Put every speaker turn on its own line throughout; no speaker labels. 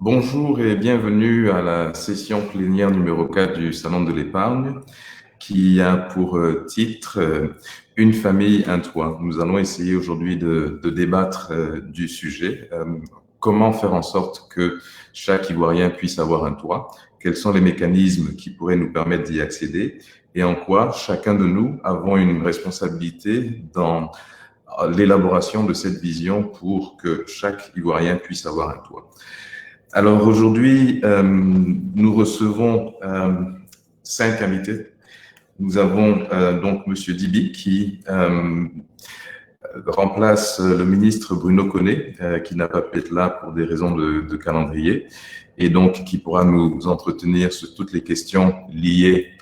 Bonjour et bienvenue à la session plénière numéro 4 du Salon de l'épargne qui a pour titre Une famille, un toit. Nous allons essayer aujourd'hui de débattre du sujet. Comment faire en sorte que chaque Ivoirien puisse avoir un toit? Quels sont les mécanismes qui pourraient nous permettre d'y accéder? Et en quoi chacun de nous avons une responsabilité dans l'élaboration de cette vision pour que chaque Ivoirien puisse avoir un toit? Alors aujourd'hui, nous recevons 5 invités. Nous avons donc Monsieur Dibi qui remplace le ministre Bruno Koné, qui n'a pas pu être là pour des raisons de calendrier, et donc qui pourra nous entretenir sur toutes les questions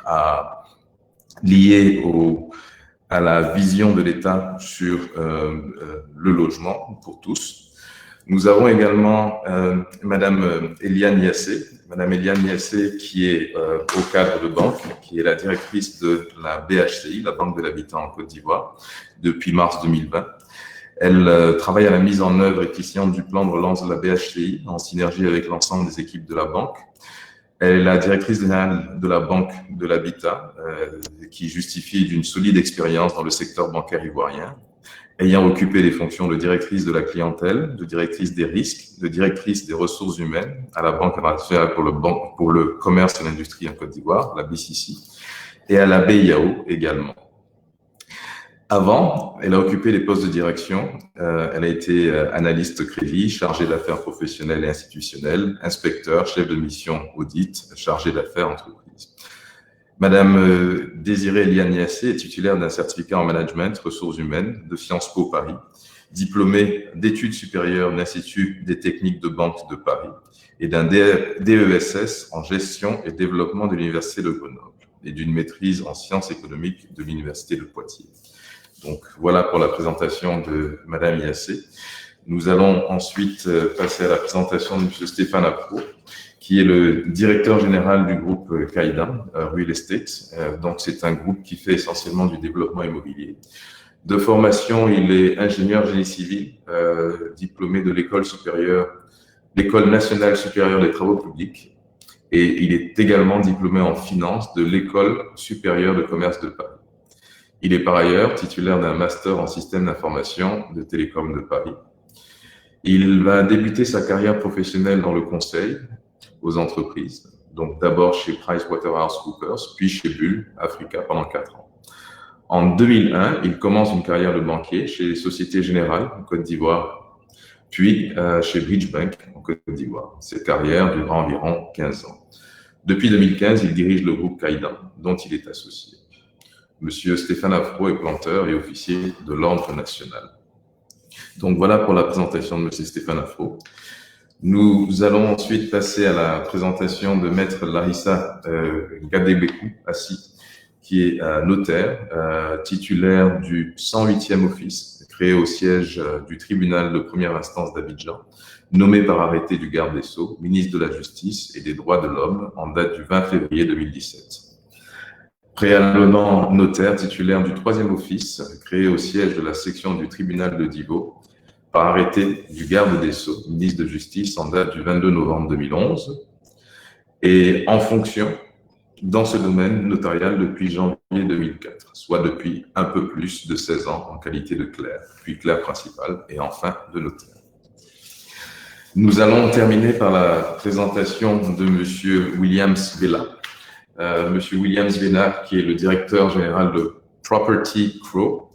à la vision de l'État sur le logement pour tous. Nous avons également Madame Eliane Yassé. Madame Eliane Yassé qui est au cadre de banque, qui est la directrice de la BHCI, la Banque de l'Habitat en Côte d'Ivoire, depuis mars 2020. Elle travaille à la mise en œuvre efficiente du plan de relance de la BHCI en synergie avec l'ensemble des équipes de la banque. Elle est la directrice générale de la Banque de l'Habitat, qui justifie d'une solide expérience dans le secteur bancaire ivoirien, ayant occupé les fonctions de directrice de la clientèle, de directrice des risques, de directrice des ressources humaines à la Banque internationale pour le commerce et l'industrie en Côte d'Ivoire, la BCC, et à la BIAO également. Avant, elle a occupé les postes de direction. Elle a été analyste crédit, chargée d'affaires professionnelles et institutionnelles, inspecteur, chef de mission audit, chargé d'affaires entreprises. Madame Désirée Eliane Yassé est titulaire d'un certificat en management ressources humaines de Sciences Po Paris, diplômée d'études supérieures de l'Institut des techniques de banque de Paris et d'un DESS en gestion et développement de l'Université de Grenoble et d'une maîtrise en sciences économiques de l'Université de Poitiers. Donc voilà pour la présentation de Madame Yassé. Nous allons ensuite passer à la présentation de M. Stéphane Afro, qui est le directeur général du groupe Kaidan Real Estate. Donc, c'est un groupe qui fait essentiellement du développement immobilier. De formation, il est ingénieur génie civil, diplômé de l'École nationale supérieure des travaux publics. Et il est également diplômé en finance de l'École supérieure de commerce de Paris. Il est par ailleurs titulaire d'un master en système d'information de Télécom de Paris. Il va débuter sa carrière professionnelle dans le conseil aux entreprises, donc d'abord chez PricewaterhouseCoopers, puis chez Bull Africa pendant 4 ans. En 2001, il commence une carrière de banquier chez Société Générale en Côte d'Ivoire, puis chez Bridge Bank en Côte d'Ivoire. Cette carrière dura environ 15 ans. Depuis 2015, il dirige le groupe Kaidan, dont il est associé. Monsieur Stéphane Afro est planteur et officier de l'Ordre national. Donc voilà pour la présentation de Monsieur Stéphane Afro. Nous allons ensuite passer à la présentation de Maître Larissa Gadebekou Assi, qui est notaire, titulaire du 108e office, créé au siège du tribunal de première instance d'Abidjan, nommé par arrêté du garde des Sceaux, ministre de la Justice et des Droits de l'Homme en date du 20 février 2017. Préalablement notaire titulaire du 3e office, créé au siège de la section du tribunal de Divo, par arrêté du garde des Sceaux, ministre de Justice, en date du 22 novembre 2011, et en fonction dans ce domaine notarial depuis janvier 2004, soit depuis un peu plus de 16 ans en qualité de clerc, puis clerc principal, et enfin de notaire. Nous allons terminer par la présentation de M. Williams Vela. M. Williams Vela, qui est le directeur général de Property Crow.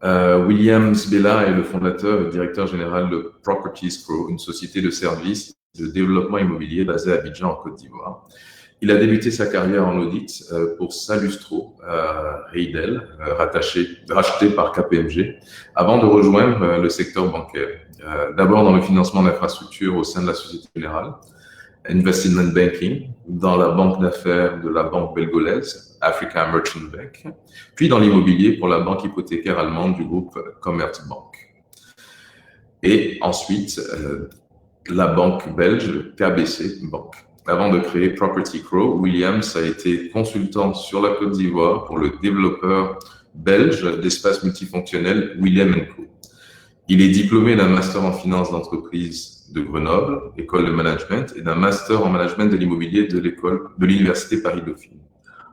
Williams Bella est le fondateur et directeur général de Properties Pro, une société de services de développement immobilier basée à Abidjan, en Côte d'Ivoire. Il a débuté sa carrière en audit pour Salustro, Reidel, racheté par KPMG, avant de rejoindre le secteur bancaire. D'abord dans le financement d'infrastructures au sein de la Société Générale, Investment Banking, dans la banque d'affaires de la banque belgolaise, Africa Merchant Bank, puis dans l'immobilier pour la banque hypothécaire allemande du groupe Commerzbank. Et ensuite, la banque belge KBC Bank. Avant de créer Property Crow, Williams a été consultant sur la Côte d'Ivoire pour le développeur belge d'espaces multifonctionnels William & Co. Il est diplômé d'un master en finance d'entreprise de Grenoble, école de management, et d'un master en management de l'immobilier de l'université Paris-Dauphine.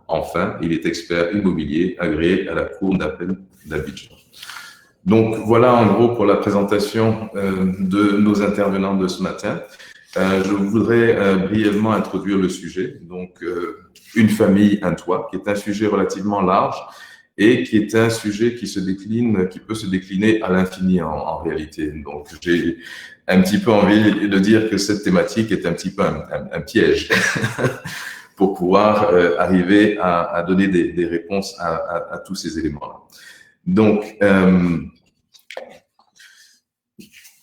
Enfin, il est expert immobilier agréé à la Cour d'appel d'Abidjan. Donc voilà en gros pour la présentation de nos intervenants de ce matin. Je voudrais brièvement introduire le sujet. Donc une famille, un toit, qui est un sujet relativement large et qui est un sujet qui peut se décliner à l'infini en réalité. Donc j'ai un petit peu envie de dire que cette thématique est un petit peu un piège pour pouvoir arriver à donner des réponses à tous ces éléments-là. Donc,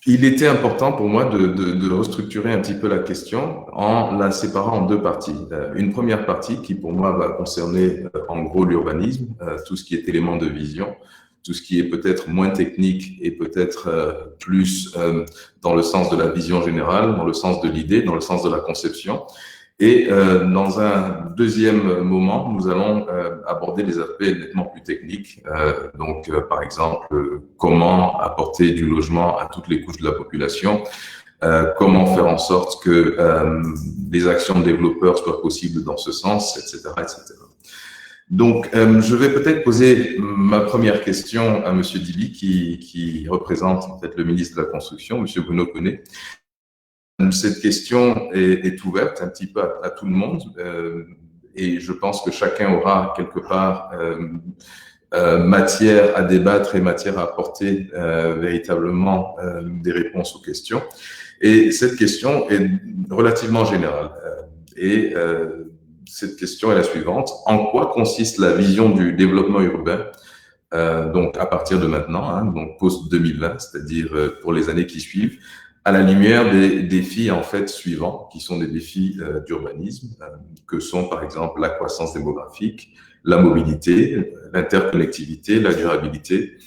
il était important pour moi de restructurer un petit peu la question en la séparant en deux parties. Une première partie qui, pour moi, va concerner en gros l'urbanisme, tout ce qui est élément de vision, tout ce qui est peut-être moins technique et peut-être plus dans le sens de la vision générale, dans le sens de l'idée, dans le sens de la conception. Et dans un deuxième moment, nous allons aborder des aspects nettement plus techniques. Par exemple, comment apporter du logement à toutes les couches de la population, comment faire en sorte que les actions de développeurs soient possibles dans ce sens, etc., etc. Donc, je vais peut-être poser ma première question à Monsieur Dibi, qui représente en fait le ministre de la Construction, Monsieur Bruno Koné. Cette question est ouverte un petit peu à tout le monde et je pense que chacun aura quelque part matière à débattre et matière à apporter véritablement des réponses aux questions. Et cette question est relativement générale. Cette question est la suivante. En quoi consiste la vision du développement urbain donc à partir de maintenant, donc post-2020, c'est-à-dire pour les années qui suivent, à la lumière des défis en fait suivants, qui sont des défis d'urbanisme, que sont par exemple la croissance démographique, la mobilité, l'interconnectivité, la durabilité.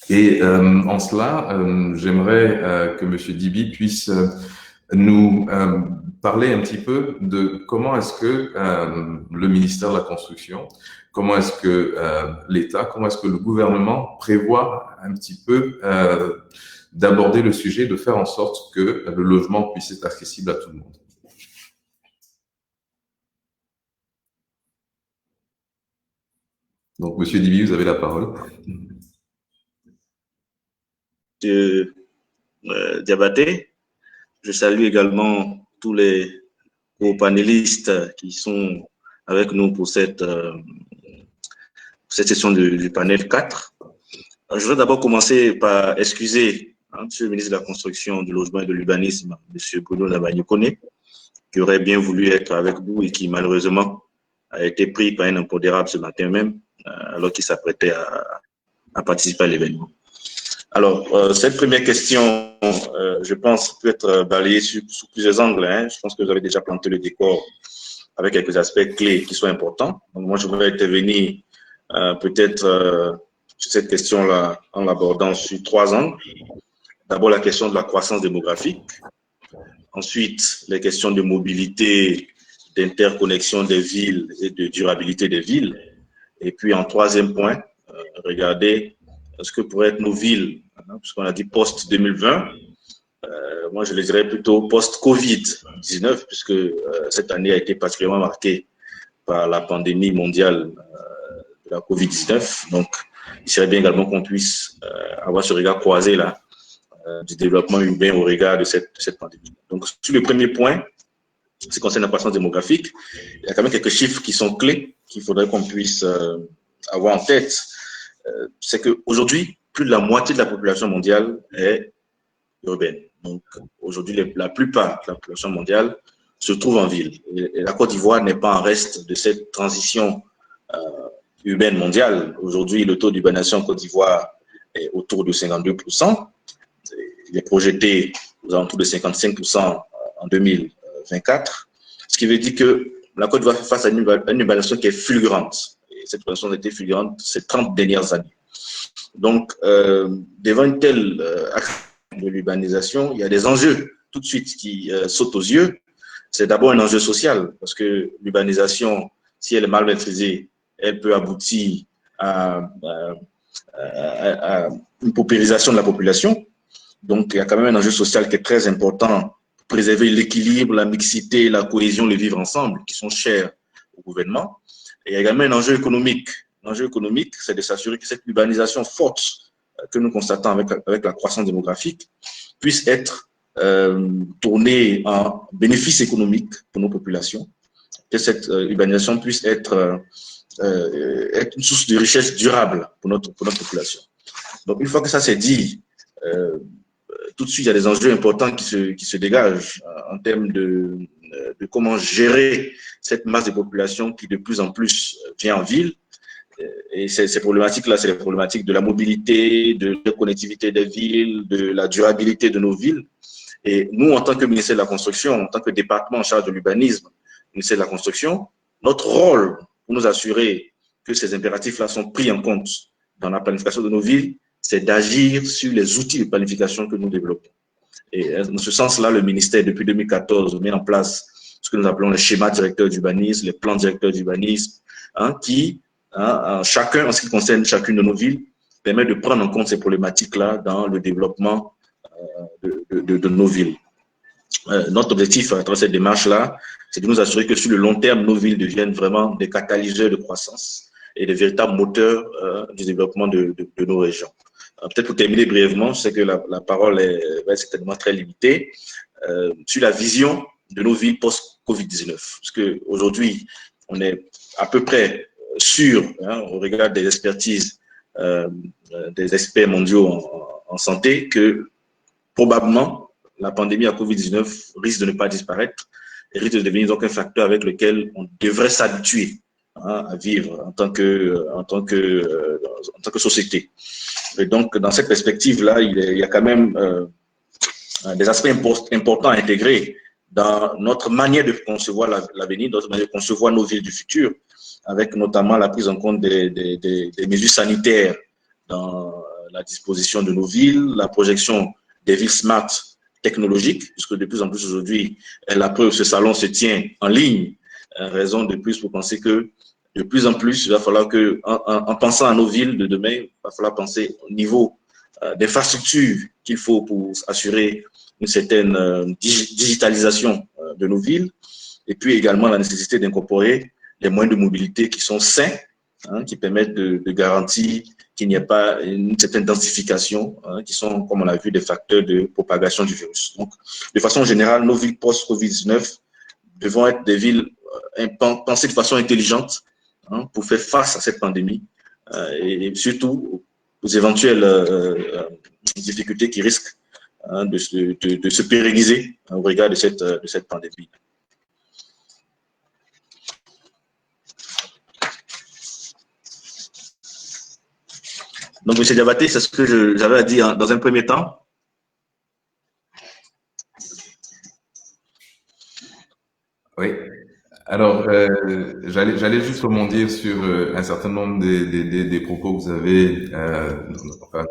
Et en cela, j'aimerais que Monsieur Dibi puisse nous parler un petit peu de comment est-ce que le ministère de la Construction, comment est-ce que l'État, comment est-ce que le gouvernement prévoit un petit peu d'aborder le sujet, de faire en sorte que le logement puisse être accessible à tout le monde. Donc, Monsieur Dibi, vous avez la parole.
Diabaté, je salue également tous les co-panélistes qui sont avec nous pour cette session du panel 4. Je voudrais d'abord commencer par excuser Monsieur le ministre de la Construction, du Logement et de l'Urbanisme, Monsieur Bruno Nabagny-Koné, qui aurait bien voulu être avec vous et qui malheureusement a été pris par un impondérable ce matin même, alors qu'il s'apprêtait à participer à l'événement. Alors, cette première question, je pense, peut être balayée sous plusieurs angles. Je pense que vous avez déjà planté le décor avec quelques aspects clés qui sont importants. Donc, moi, je voudrais intervenir peut-être sur cette question-là en l'abordant sur 3 angles. D'abord, la question de la croissance démographique. Ensuite, les questions de mobilité, d'interconnexion des villes et de durabilité des villes. Et puis, en troisième point, regarder ce que pourraient être nos villes, puisqu'on a dit post-2020. Moi, je les dirais plutôt post-Covid-19, puisque cette année a été particulièrement marquée par la pandémie mondiale de la Covid-19. Donc, il serait bien également qu'on puisse avoir ce regard croisé là du développement urbain au regard de cette pandémie. Donc, sur le premier point, ce qui concerne la croissance démographique, il y a quand même quelques chiffres qui sont clés qu'il faudrait qu'on puisse avoir en tête. C'est qu'aujourd'hui, plus de la moitié de la population mondiale est urbaine. Donc, aujourd'hui, la plupart de la population mondiale se trouve en ville. Et la Côte d'Ivoire n'est pas en reste de cette transition urbaine mondiale. Aujourd'hui, le taux d'urbanisation en Côte d'Ivoire est autour de 52%. Il est projeté aux alentours de 55% en 2024, ce qui veut dire que la Côte d'Ivoire fait face à une urbanisation qui est fulgurante. Et cette urbanisation a été fulgurante ces 30 dernières années. Donc, devant une telle action de l'urbanisation, il y a des enjeux tout de suite qui sautent aux yeux. C'est d'abord un enjeu social, parce que l'urbanisation, si elle est mal maîtrisée, elle peut aboutir à une paupérisation de la population. Donc, il y a quand même un enjeu social qui est très important pour préserver l'équilibre, la mixité, la cohésion, le vivre ensemble, qui sont chers au gouvernement. Et il y a également un enjeu économique. L'enjeu économique, c'est de s'assurer que cette urbanisation forte que nous constatons avec la croissance démographique puisse être tournée en bénéfice économique pour nos populations, que cette urbanisation puisse être une source de richesse durable pour notre population. Donc, une fois que ça c'est dit, tout de suite, il y a des enjeux importants qui se dégagent en termes de comment gérer cette masse de population qui de plus en plus vient en ville. Et ces problématiques-là, c'est les problématiques de la mobilité, de la connectivité des villes, de la durabilité de nos villes. Et nous, en tant que ministère de la Construction, en tant que département en charge de l'urbanisme, ministère de la Construction, notre rôle pour nous assurer que ces impératifs-là sont pris en compte dans la planification de nos villes, c'est d'agir sur les outils de planification que nous développons. Et dans ce sens-là, le ministère, depuis 2014, met en place ce que nous appelons les schémas directeurs d'urbanisme, les plans directeurs d'urbanisme, qui, chacun, en ce qui concerne chacune de nos villes, permet de prendre en compte ces problématiques-là dans le développement de nos villes. Notre objectif à travers cette démarche-là, c'est de nous assurer que sur le long terme, nos villes deviennent vraiment des catalyseurs de croissance et des véritables moteurs du développement de nos régions. Peut-être pour terminer brièvement, je sais que la parole va être certainement très limitée, sur la vision de nos villes post-Covid-19. Parce qu'aujourd'hui, on est à peu près sûr, au regard des expertises des experts mondiaux en santé, que probablement la pandémie à Covid-19 risque de ne pas disparaître et risque de devenir donc un facteur avec lequel on devrait s'habituer à vivre en tant que société. Et donc, dans cette perspective-là, il y a quand même des aspects importants à intégrer dans notre manière de concevoir l'avenir, notre manière de concevoir nos villes du futur, avec notamment la prise en compte des mesures sanitaires dans la disposition de nos villes, la projection des villes smart technologiques, puisque de plus en plus aujourd'hui, la preuve, ce salon se tient en ligne, raison de plus pour penser que de plus en plus, il va falloir que, en pensant à nos villes de demain, il va falloir penser au niveau d'infrastructures qu'il faut pour assurer une certaine digitalisation de nos villes, et puis également la nécessité d'incorporer les moyens de mobilité qui sont sains, qui permettent de garantir qu'il n'y ait pas une certaine densification, qui sont, comme on l'a vu, des facteurs de propagation du virus. Donc, de façon générale, nos villes post-Covid-19 devront être des villes pensées de façon intelligente pour faire face à cette pandémie et surtout aux éventuelles difficultés qui risquent de se pérenniser au regard de cette pandémie. Donc, M. Diabaté, c'est ce que j'avais à dire dans un premier temps.
Oui. Alors, j'allais juste rebondir sur un certain nombre des propos que vous avez, enfin,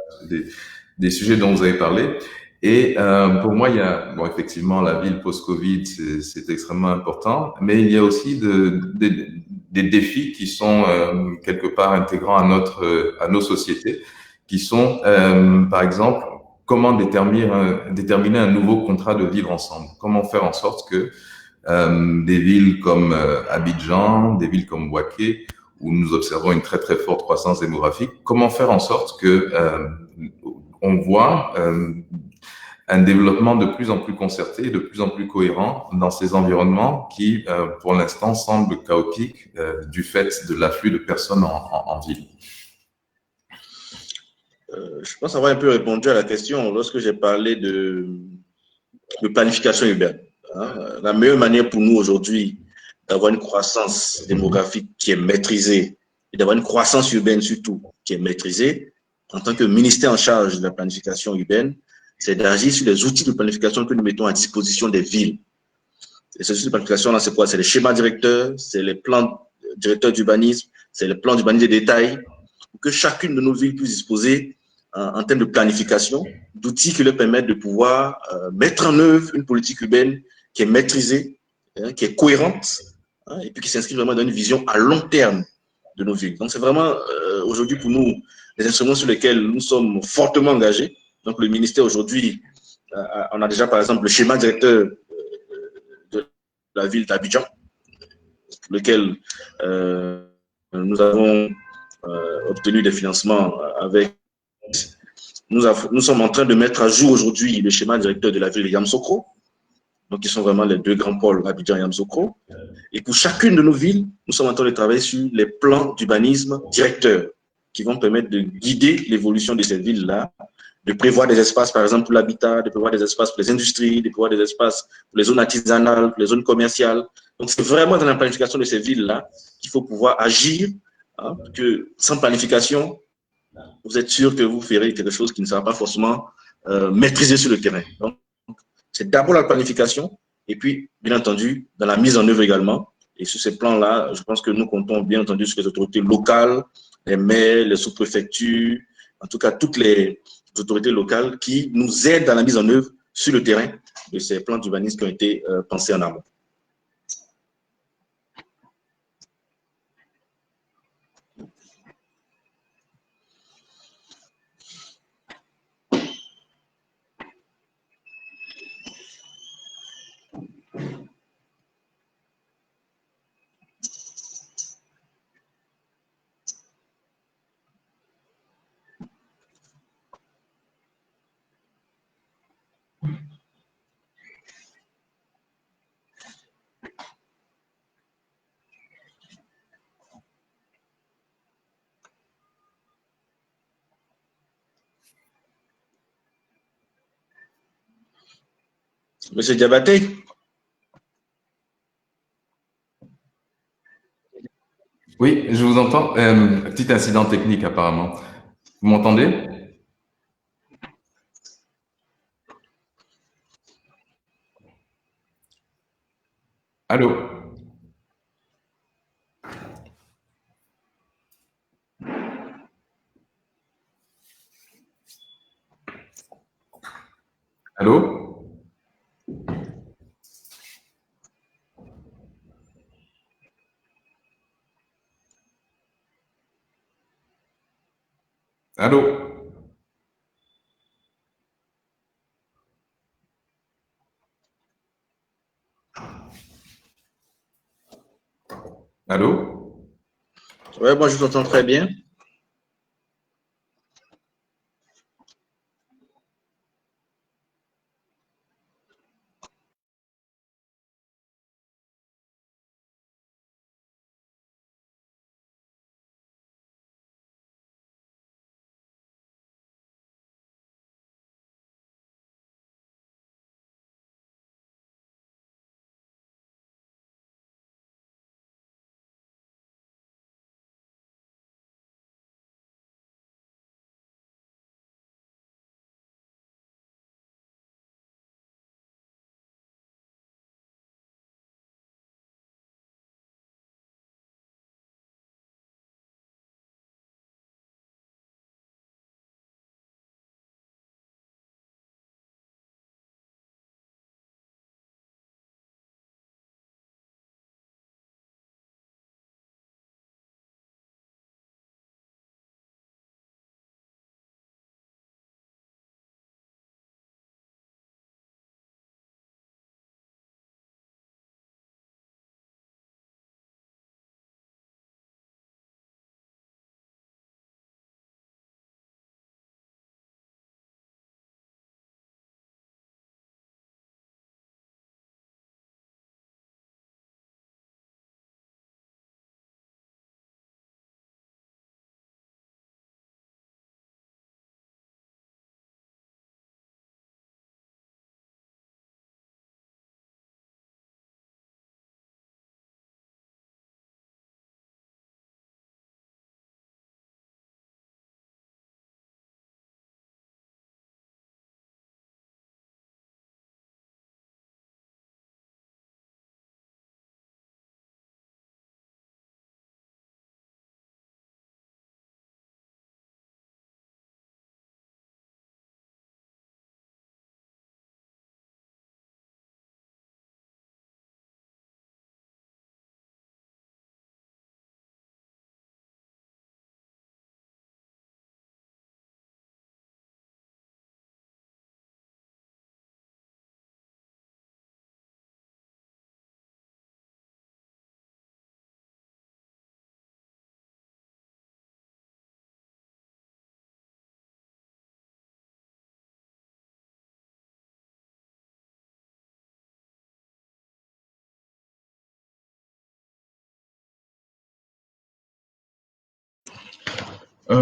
des sujets dont vous avez parlé. Et pour moi, il y a, bon, effectivement, la ville post-Covid, c'est extrêmement important, mais il y a aussi des défis qui sont quelque part intégrants à nos sociétés, qui sont, par exemple, comment déterminer un nouveau contrat de vivre ensemble. Comment faire en sorte que des villes comme Abidjan, des villes comme Bouaké, où nous observons une très très forte croissance démographique, comment faire en sorte que on voit un développement de plus en plus concerté, de plus en plus cohérent dans ces environnements qui, pour l'instant, semblent chaotiques du fait de l'afflux de personnes en ville.
Je pense avoir un peu répondu à la question lorsque j'ai parlé de planification urbaine. La meilleure manière pour nous aujourd'hui d'avoir une croissance démographique qui est maîtrisée et d'avoir une croissance urbaine surtout qui est maîtrisée, en tant que ministère en charge de la planification urbaine, c'est d'agir sur les outils de planification que nous mettons à disposition des villes. Et ces outils de planification-là, c'est quoi? C'est les schémas directeurs, c'est les plans directeurs d'urbanisme, c'est les plans d'urbanisme de détail, pour que chacune de nos villes puisse disposer, en termes de planification, d'outils qui leur permettent de pouvoir mettre en œuvre une politique urbaine qui est maîtrisée, qui est cohérente, et puis qui s'inscrit vraiment dans une vision à long terme de nos villes. Donc, c'est vraiment aujourd'hui pour nous les instruments sur lesquels nous sommes fortement engagés Donc, le ministère aujourd'hui, on a déjà par exemple le schéma directeur de la ville d'Abidjan, pour lequel nous avons obtenu des financements avec. Nous sommes en train de mettre à jour aujourd'hui le schéma directeur de la ville de Yamoussoukro. Donc, ils sont vraiment les deux grands pôles, Abidjan et Yamoussoukro. Et pour chacune de nos villes, nous sommes en train de travailler sur les plans d'urbanisme directeurs qui vont permettre de guider l'évolution de ces villes-là, de prévoir des espaces, par exemple, pour l'habitat, de prévoir des espaces pour les industries, de prévoir des espaces pour les zones artisanales, pour les zones commerciales. Donc, c'est vraiment dans la planification de ces villes-là qu'il faut pouvoir agir, hein, que sans planification, vous êtes sûr que vous ferez quelque chose qui ne sera pas forcément maîtrisé sur le terrain. Donc, c'est d'abord la planification et puis, bien entendu, dans la mise en œuvre également. Et sur ces plans-là, je pense que nous comptons bien entendu sur les autorités locales, les maires, les sous-préfectures, en tout cas toutes les autorités locales qui nous aident dans la mise en œuvre sur le terrain de ces plans d'urbanisme qui ont été pensés en amont. Monsieur Diabaté.
Oui, je vous entends. Petit incident technique apparemment. Vous m'entendez? Allô? Allô? Allô? Allô?
Oui, moi je vous entends très bien.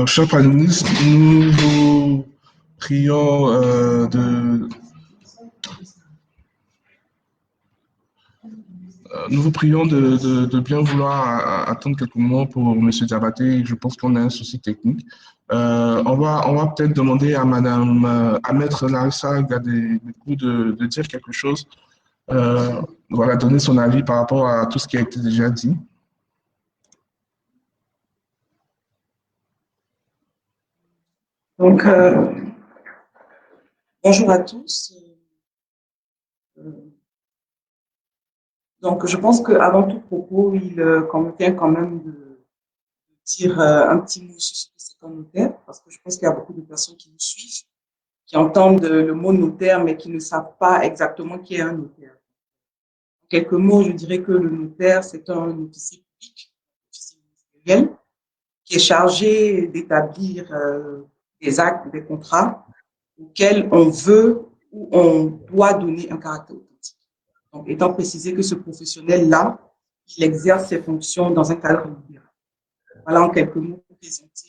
Chers panélistes, nous vous prions de bien vouloir attendre quelques moments pour M. Diabaté. Je pense qu'on a un souci technique. On va peut-être demander à à Maître Larissa Gadecou de dire quelque chose, voilà, donner son avis par rapport à tout ce qui a été déjà dit.
Donc, bonjour à tous. Donc, je pense qu'avant tout propos, il convient quand même de dire un petit mot sur ce que c'est qu'un notaire, parce que je pense qu'il y a beaucoup de personnes qui nous suivent, qui entendent le mot notaire, mais qui ne savent pas exactement qui est un notaire. En quelques mots, je dirais que le notaire, c'est un officier public, officier ministériel, qui est chargé d'établir des actes, des contrats auxquels on veut ou on doit donner un caractère authentique. Donc, étant précisé que ce professionnel-là, il exerce ses fonctions dans un cadre libéral. Voilà en quelques mots pour présenter.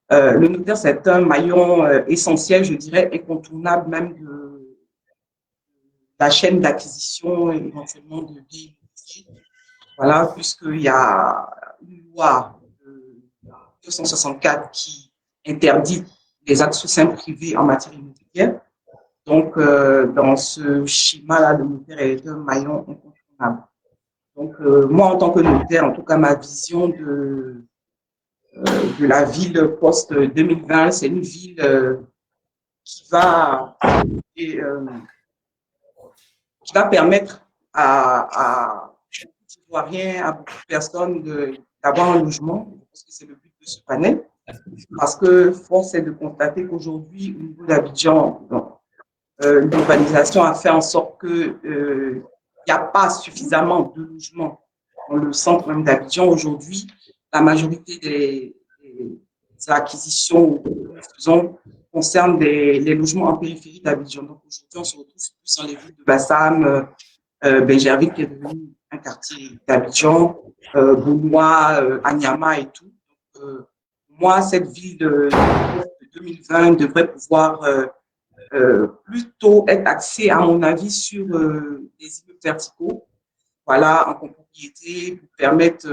Le notaire, c'est un maillon essentiel, je dirais, incontournable même de la chaîne d'acquisition et éventuellement de biens immobiliers. Voilà, puisqu'il y a une loi de 264 qui interdit les actes sous seing privés en matière immobilière. Donc, dans ce schéma-là, le notaire est un maillon incontournable. Donc, moi, en tant que notaire, en tout cas, ma vision de la ville post-2020, c'est une ville qui va permettre à beaucoup d'Ivoiriens, à beaucoup de personnes d'avoir un logement. Je pense que c'est le but de ce panel. Parce que force est de constater qu'aujourd'hui, au niveau d'Abidjan, l'urbanisation a fait en sorte qu'il n'y a pas suffisamment de logements dans le centre même d'Abidjan. Aujourd'hui, la majorité des acquisitions que nous faisons concernent les logements en périphérie d'Abidjan. Donc aujourd'hui, on se retrouve plus dans les villes de Bassam, Benjerville qui est devenu un quartier d'Abidjan, Bounois, Anyama et tout. Donc, moi, cette ville de 2020 devrait pouvoir plutôt être axée, à mon avis, sur des immeubles verticaux, voilà, en copropriété, pour permettre,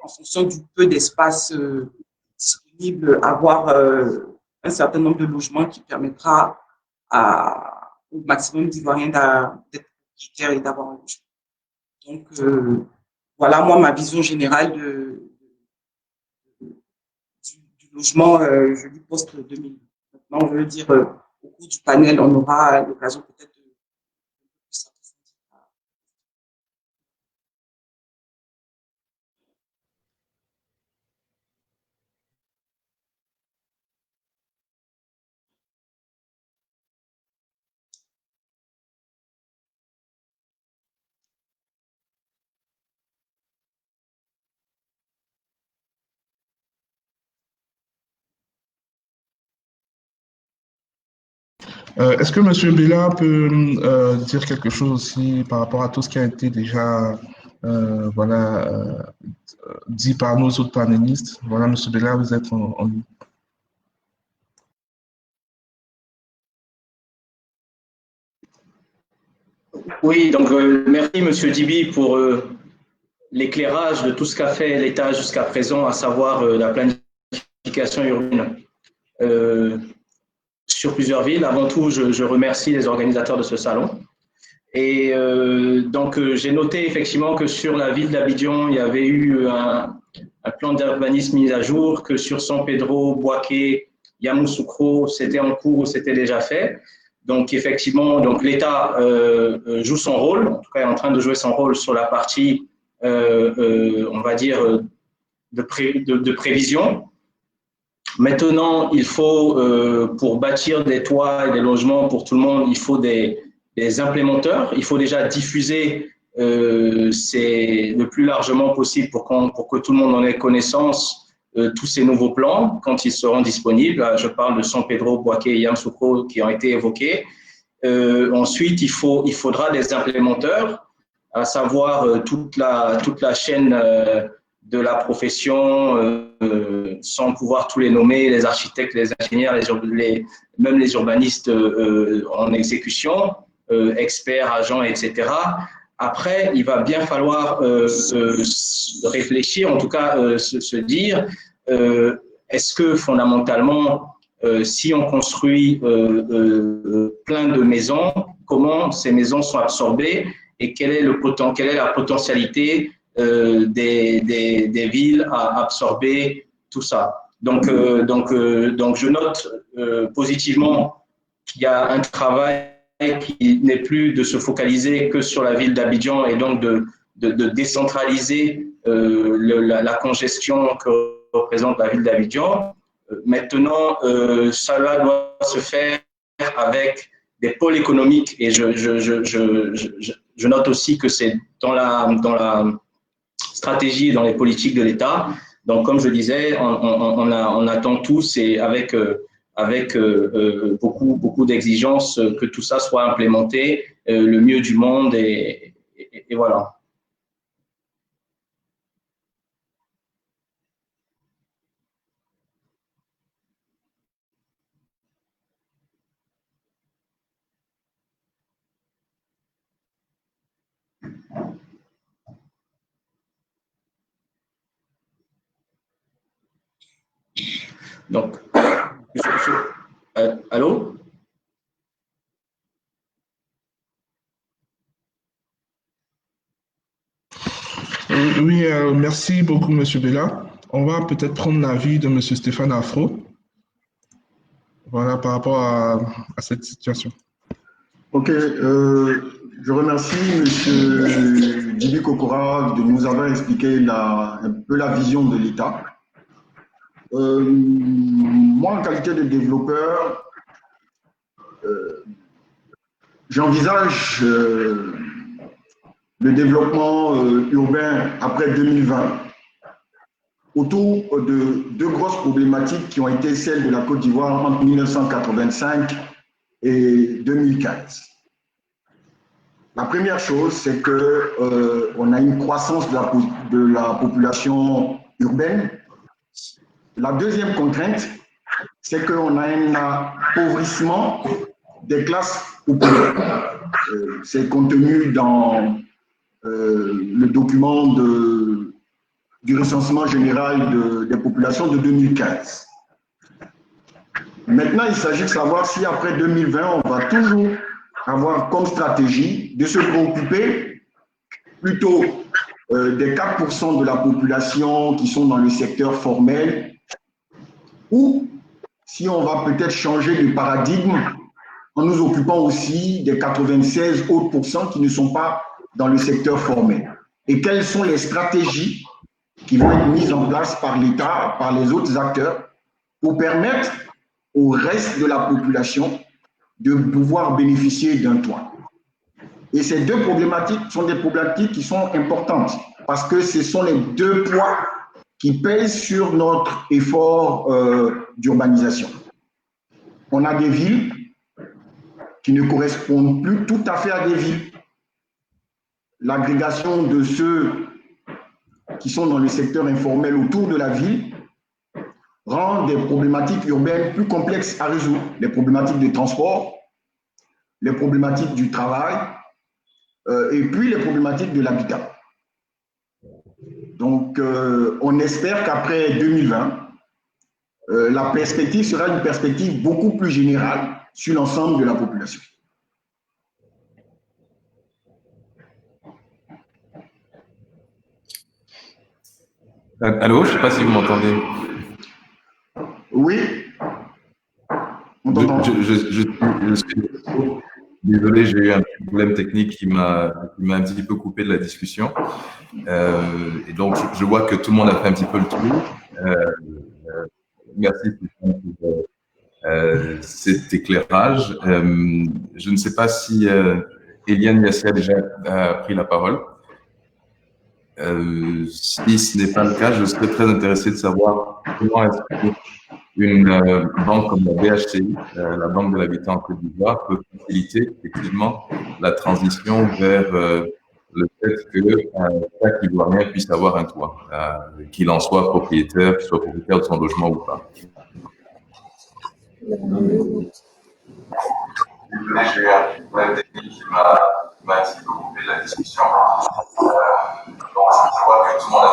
en fonction du peu d'espace disponible, avoir un certain nombre de logements qui permettra au maximum d'Ivoiriens d'être propriétaires et d'avoir un logement. Donc, voilà, moi, ma vision générale du logement, je dis post-2000. Maintenant, je veux dire, au cours du panel, on aura l'occasion peut-être de plus approfondir.
Est-ce que M. Bella peut dire quelque chose aussi par rapport à tout ce qui a été déjà dit par nos autres panélistes? Voilà, M. Bella, vous êtes en ligne.
Oui, donc merci M. Dibi pour l'éclairage de tout ce qu'a fait l'État jusqu'à présent, à savoir la planification urbaine sur plusieurs villes. Avant tout, je remercie les organisateurs de ce salon. Et donc, j'ai noté effectivement que sur la ville d'Abidjan, il y avait eu un plan d'urbanisme mis à jour, que sur San Pedro, Boaké, Yamoussoukro, c'était en cours, c'était déjà fait. Donc, effectivement, l'État joue son rôle, en tout cas est en train de jouer son rôle sur la partie, on va dire, de prévision. Maintenant, il faut, pour bâtir des toits et des logements pour tout le monde, il faut des implémenteurs. Il faut déjà diffuser le plus largement possible pour que tout le monde en ait connaissance, tous ces nouveaux plans, quand ils seront disponibles. Je parle de San Pedro, Boaké et Yamoussoukro qui ont été évoqués. Ensuite, il faudra des implémenteurs, à savoir toute la chaîne de la profession, sans pouvoir tous les nommer, les architectes, les ingénieurs, même les urbanistes en exécution, experts, agents, etc. Après, il va bien falloir réfléchir, en tout cas se dire, est-ce que fondamentalement, si on construit plein de maisons, comment ces maisons sont absorbées et quelle est la potentialité des villes à absorber tout ça. Donc je note positivement qu'il y a un travail qui n'est plus de se focaliser que sur la ville d'Abidjan et donc de décentraliser la congestion que représente la ville d'Abidjan. Maintenant, cela doit se faire avec des pôles économiques et je note aussi que c'est dans la stratégie et dans les politiques de l'État. Donc, comme je disais, on attend tous et avec beaucoup d'exigences que tout ça soit implémenté le mieux du monde et voilà. Donc, allô?
Oui, merci beaucoup, M. Bella. On va peut-être prendre l'avis de M. Stéphane Afro. Voilà, par rapport à cette situation.
Ok, je remercie M. Djibi Kokora de nous avoir expliqué un peu la vision de l'État. Moi, en qualité de développeur, j'envisage le développement urbain après 2020 autour de deux grosses problématiques qui ont été celles de la Côte d'Ivoire entre 1985 et 2015. La première chose, c'est qu'on a une croissance de la population urbaine. La deuxième contrainte, c'est qu'on a un appauvrissement des classes populaires. C'est contenu dans le document du recensement général des populations de 2015. Maintenant, il s'agit de savoir si après 2020, on va toujours avoir comme stratégie de se préoccuper plutôt des 4% de la population qui sont dans le secteur formel, ou si on va peut-être changer de paradigme en nous occupant aussi des 96 autres pourcents qui ne sont pas dans le secteur formel. Et quelles sont les stratégies qui vont être mises en place par l'État, par les autres acteurs, pour permettre au reste de la population de pouvoir bénéficier d'un toit. Et ces deux problématiques sont des problématiques qui sont importantes parce que ce sont les deux poids qui pèsent sur notre effort d'urbanisation. On a des villes qui ne correspondent plus tout à fait à des villes. L'agrégation de ceux qui sont dans le secteur informel autour de la ville rend des problématiques urbaines plus complexes à résoudre. Les problématiques de transport, les problématiques du travail et puis les problématiques de l'habitat. Donc, on espère qu'après 2020, la perspective sera une perspective beaucoup plus générale sur l'ensemble de la population.
Allô, je ne sais pas si vous m'entendez.
Oui.
Je suis désolé, j'ai eu un problème technique qui m'a un petit peu coupé de la discussion. Et donc, je vois que tout le monde a fait un petit peu le tour. Merci pour cet éclairage. Je ne sais pas si Eliane Yassi a déjà pris la parole. Si ce n'est pas le cas, je serais très intéressé de savoir comment est-ce qu'une banque comme la BHCI, la Banque de l'Habitat en Côte d'Ivoire, peut faciliter effectivement la transition vers le fait que chaque Ivoirien puisse avoir un toit, qu'il en soit propriétaire, qu'il soit propriétaire de son logement ou pas. J'ai eu un problème technique qui m'a un petit peu coupé la discussion. Donc, je vois que tout le monde a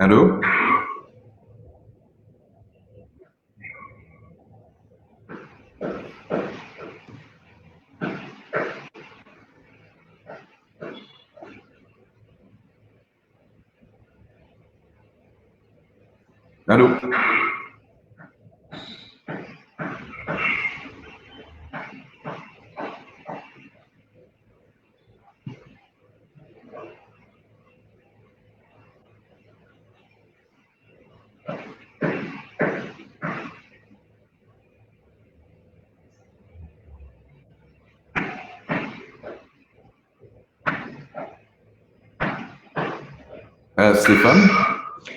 Allô? Allô? Stéphane?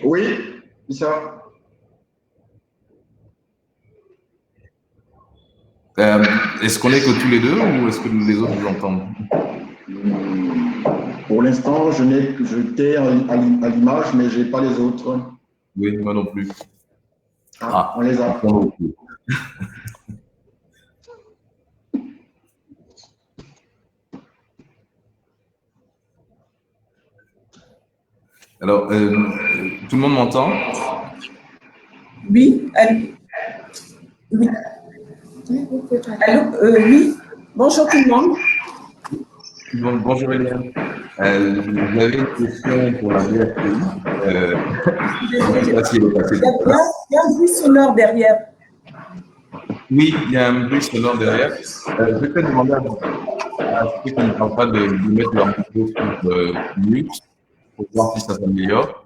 Oui, Issa.
Est-ce qu'on est que tous les deux ou est-ce que les autres vous entendent?
Pour l'instant, j'étais à l'image, mais je n'ai pas les autres.
Oui, moi non plus.
Ah, on les a.
Alors, tout le monde m'entend?
Oui, allô? Oui. Allô? Oui. Bonjour tout le monde.
Bonjour Eliane. J'avais une question pour la BRTI. Je ne sais pas si elle est passée.
Il y a un bruit sonore derrière.
Oui, il y a un bruit sonore derrière. Je vais peut-être demander à ceux qui ne parlent pas de mettre leur micro sur mute pour voir si ça s'améliore.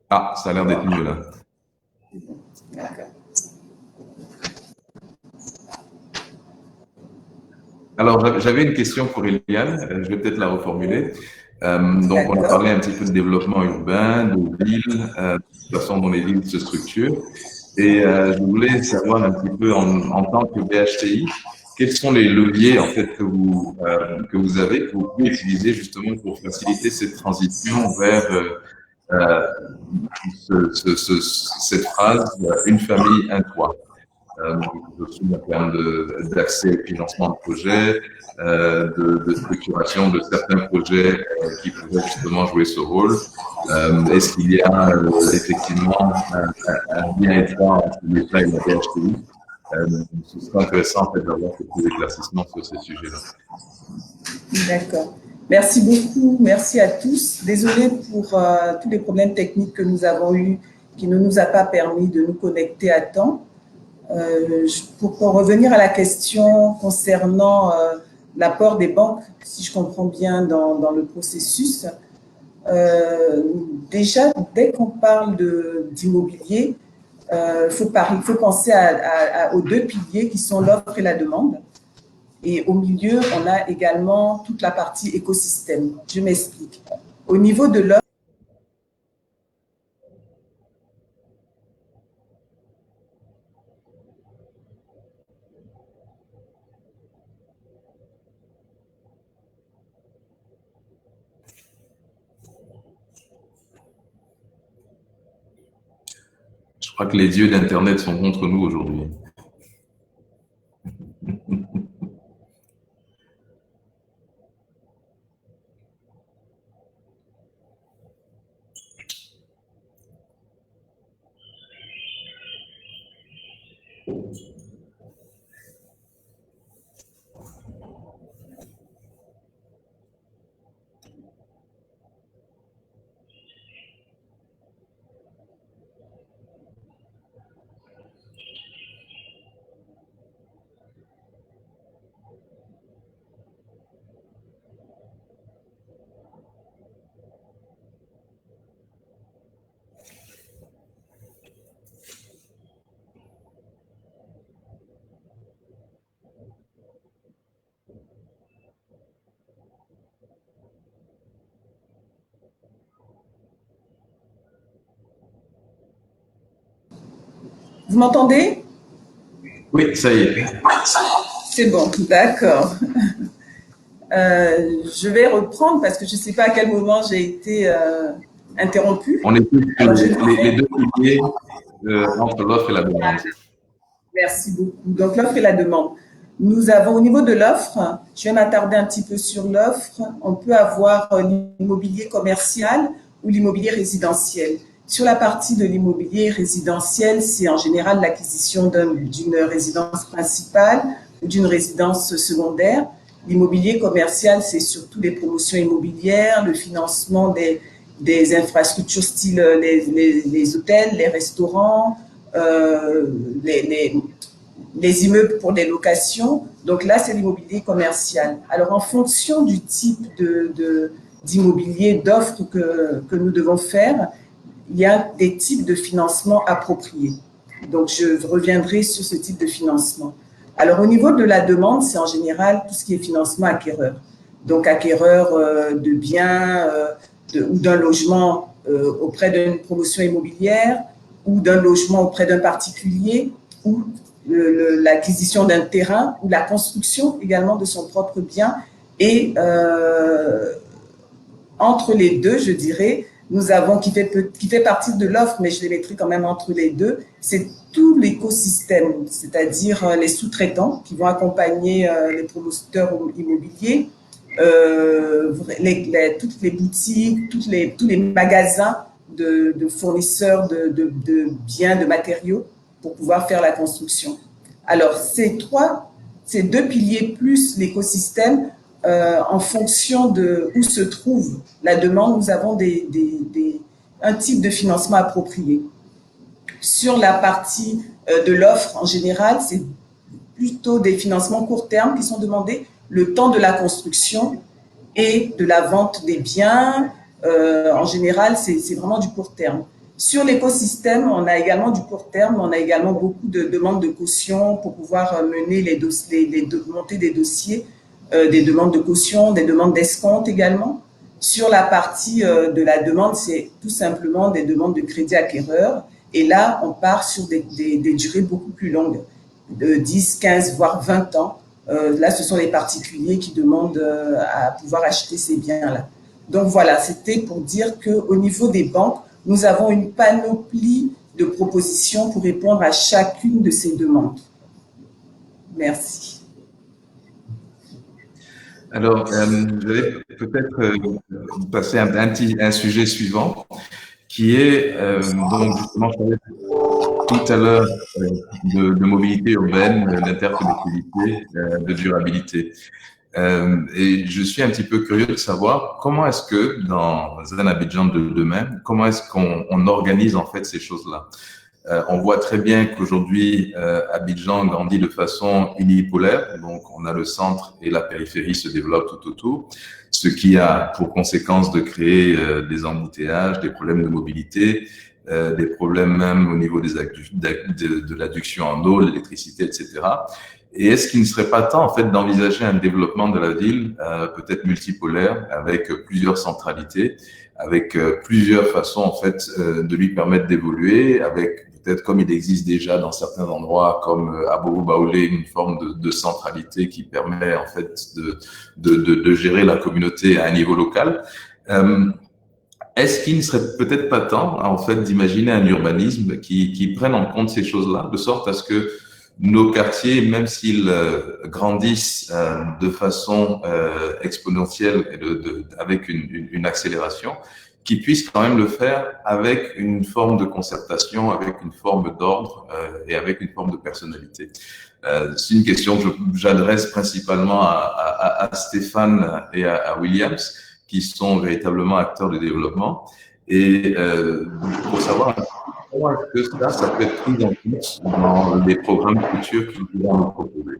Ah, ça a l'air d'être mieux là. Alors, j'avais une question pour Eliane, je vais peut-être la reformuler. Donc, on a parlé un petit peu de développement urbain, de villes, de la façon dont les villes se structurent. Et je voulais savoir un petit peu, en tant que BHTI, quels sont les leviers en fait que vous avez, que vous pouvez utiliser justement pour faciliter cette transition vers cette phrase une famille, un toit. En termes d'accès au financement de projets, de structuration de certains projets qui pourraient justement jouer ce rôle. Est-ce qu'il y a effectivement un lien étroit entre l'État et la BHTI? Ce serait intéressant en fait, d'avoir quelques éclaircissements sur ces sujets-là.
D'accord. Merci beaucoup. Merci à tous. Désolée pour tous les problèmes techniques que nous avons eus qui ne nous a pas permis de nous connecter à temps. Pour revenir à la question concernant l'apport des banques, si je comprends bien, dans le processus, déjà, dès qu'on parle d'immobilier, il faut penser aux deux piliers qui sont l'offre et la demande. Et au milieu, on a également toute la partie écosystème. Je m'explique. Au niveau de l'offre,
crois que les dieux d'Internet sont contre nous aujourd'hui.
Vous m'entendez?
Oui, ça y est.
C'est bon, d'accord. Je vais reprendre parce que je ne sais pas à quel moment j'ai été interrompue.
On est sur les deux piliers entre l'offre et la demande.
Merci beaucoup. Donc, l'offre et la demande. Nous avons, au niveau de l'offre, je vais m'attarder un petit peu sur l'offre. On peut avoir l'immobilier commercial ou l'immobilier résidentiel. Sur la partie de l'immobilier résidentiel, c'est en général l'acquisition d'une résidence principale ou d'une résidence secondaire. L'immobilier commercial, c'est surtout les promotions immobilières, le financement des infrastructures style les hôtels, les restaurants, les immeubles pour les locations. Donc là, c'est l'immobilier commercial. Alors, en fonction du type d'immobilier, d'offres que nous devons faire, il y a des types de financement appropriés. Donc, je reviendrai sur ce type de financement. Alors, au niveau de la demande, c'est en général tout ce qui est financement acquéreur. Donc, acquéreur de biens ou d'un logement auprès d'une promotion immobilière ou d'un logement auprès d'un particulier ou l'acquisition d'un terrain ou la construction également de son propre bien. Et entre les deux, je dirais, nous avons, qui fait partie de l'offre, mais je les mettrai quand même entre les deux, c'est tout l'écosystème, c'est-à-dire les sous-traitants qui vont accompagner les promoteurs immobiliers, toutes les boutiques, tous les magasins de fournisseurs de biens, de matériaux pour pouvoir faire la construction. Alors, ces deux piliers plus l'écosystème, en fonction de où se trouve la demande, nous avons un type de financement approprié. Sur la partie de l'offre, en général, c'est plutôt des financements court terme qui sont demandés, le temps de la construction et de la vente des biens. En général, c'est vraiment du court terme. Sur l'écosystème, on a également du court terme, on a également beaucoup de demandes de caution pour pouvoir mener monter des dossiers, des demandes de caution, des demandes d'escompte également. Sur la partie de la demande, c'est tout simplement des demandes de crédit acquéreur. Et là, on part sur des durées beaucoup plus longues, de 10, 15, voire 20 ans. Là, ce sont les particuliers qui demandent à pouvoir acheter ces biens-là. Donc voilà, c'était pour dire qu'au niveau des banques, nous avons une panoplie de propositions pour répondre à chacune de ces demandes. Merci.
Alors, je vais peut-être passer à un sujet suivant, qui est donc justement, je parlais tout à l'heure de mobilité urbaine, d'interconnectivité, de durabilité. Et je suis un petit peu curieux de savoir comment est-ce que dans un Abidjan de demain, comment est-ce qu'on organise en fait ces choses-là. On voit très bien qu'aujourd'hui, Abidjan grandit de façon unipolaire. Donc, on a le centre et la périphérie se développent tout autour, ce qui a pour conséquence de créer des embouteillages, des problèmes de mobilité, des problèmes même au niveau de l'adduction en eau, l'électricité, etc. Et est-ce qu'il ne serait pas temps, en fait, d'envisager un développement de la ville peut-être multipolaire, avec plusieurs centralités, avec plusieurs façons, en fait, de lui permettre d'évoluer, avec peut-être comme il existe déjà dans certains endroits, comme à Bobo-Baoulé, une forme de centralité qui permet, en fait, de gérer la communauté à un niveau local. est-ce qu'il ne serait peut-être pas temps, en fait, d'imaginer un urbanisme qui prenne en compte ces choses-là, de sorte à ce que nos quartiers, même s'ils grandissent de façon exponentielle et avec une accélération, qu'ils puissent quand même le faire avec une forme de concertation, avec une forme d'ordre et avec une forme de personnalité. C'est une question que j'adresse principalement à Stéphane et à Williams, qui sont véritablement acteurs de développement. Et pour savoir comment est-ce que ça peut être pris en compte dans les programmes futurs qu'ils vont nous proposer.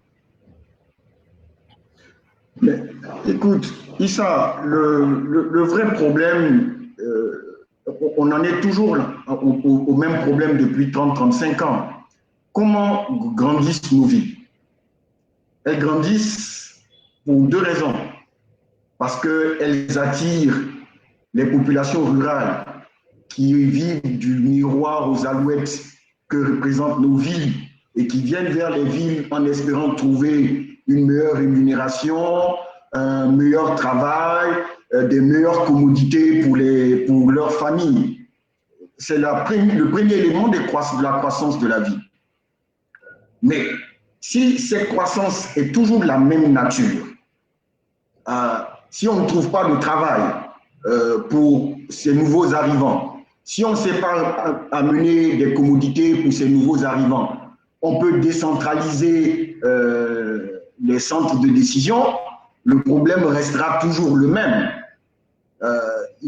Mais, écoute, Issa, le vrai problème, on en est toujours là, au même problème depuis 30-35 ans. Comment grandissent nos villes? Elles grandissent pour deux raisons. Parce qu'elles attirent les populations rurales qui vivent du miroir aux alouettes que représentent nos villes et qui viennent vers les villes en espérant trouver une meilleure rémunération, un meilleur travail, des meilleures commodités pour leur famille. C'est le premier élément de la croissance de la vie. Mais si cette croissance est toujours de la même nature, si on ne trouve pas de travail pour ces nouveaux arrivants, si on ne sait pas amener des commodités pour ces nouveaux arrivants, on peut décentraliser les centres de décision, le problème restera toujours le même.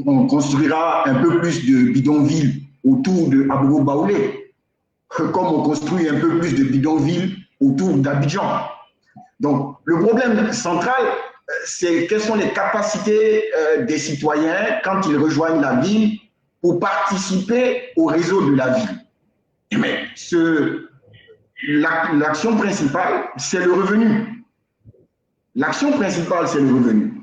On construira un peu plus de bidonvilles autour de Abou Baoulé, comme on construit un peu plus de bidonvilles autour d'Abidjan. Donc, le problème central, c'est quelles sont les capacités des citoyens quand ils rejoignent la ville pour participer au réseau de la ville. Mais l'action principale, c'est le revenu. L'action principale, c'est le revenu.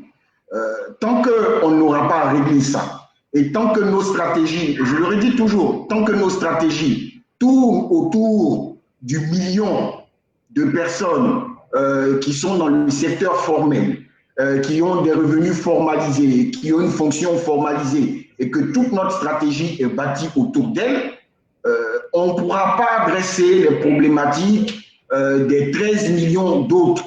Tant qu'on n'aura pas réglé ça, et tant que nos stratégies, je le redis toujours, tant que nos stratégies tournent autour du million de personnes qui sont dans le secteur formel, qui ont des revenus formalisés, qui ont une fonction formalisée, et que toute notre stratégie est bâtie autour d'elle, on ne pourra pas adresser les problématiques des 13 millions d'autres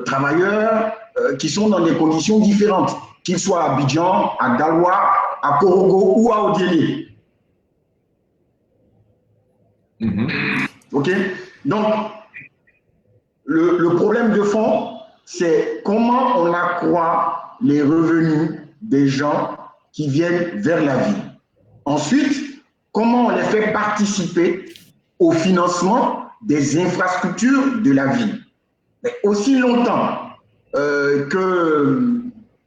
travailleurs qui sont dans des conditions différentes, qu'ils soient à Abidjan, à Galois, à Korogo ou à Odiélé. OK? Donc, le problème de fond, c'est comment on accroît les revenus des gens qui viennent vers la ville. Ensuite, comment on les fait participer au financement des infrastructures de la ville. Mais aussi longtemps que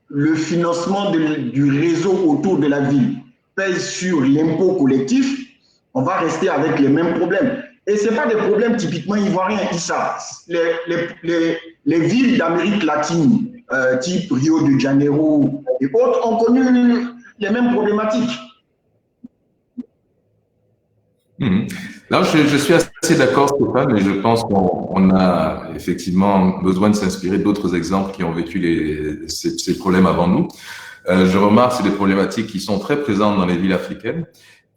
le financement du réseau autour de la ville pèse sur l'impôt collectif, on va rester avec les mêmes problèmes. Et ce n'est pas des problèmes typiquement ivoiriens, Issa. Les villes d'Amérique latine, type Rio de Janeiro et autres, ont connu les mêmes problématiques.
Là, je suis assez d'accord, Stéphane, mais je pense qu'on a effectivement besoin de s'inspirer d'autres exemples qui ont vécu ces problèmes avant nous. Je remarque que c'est des problématiques qui sont très présentes dans les villes africaines.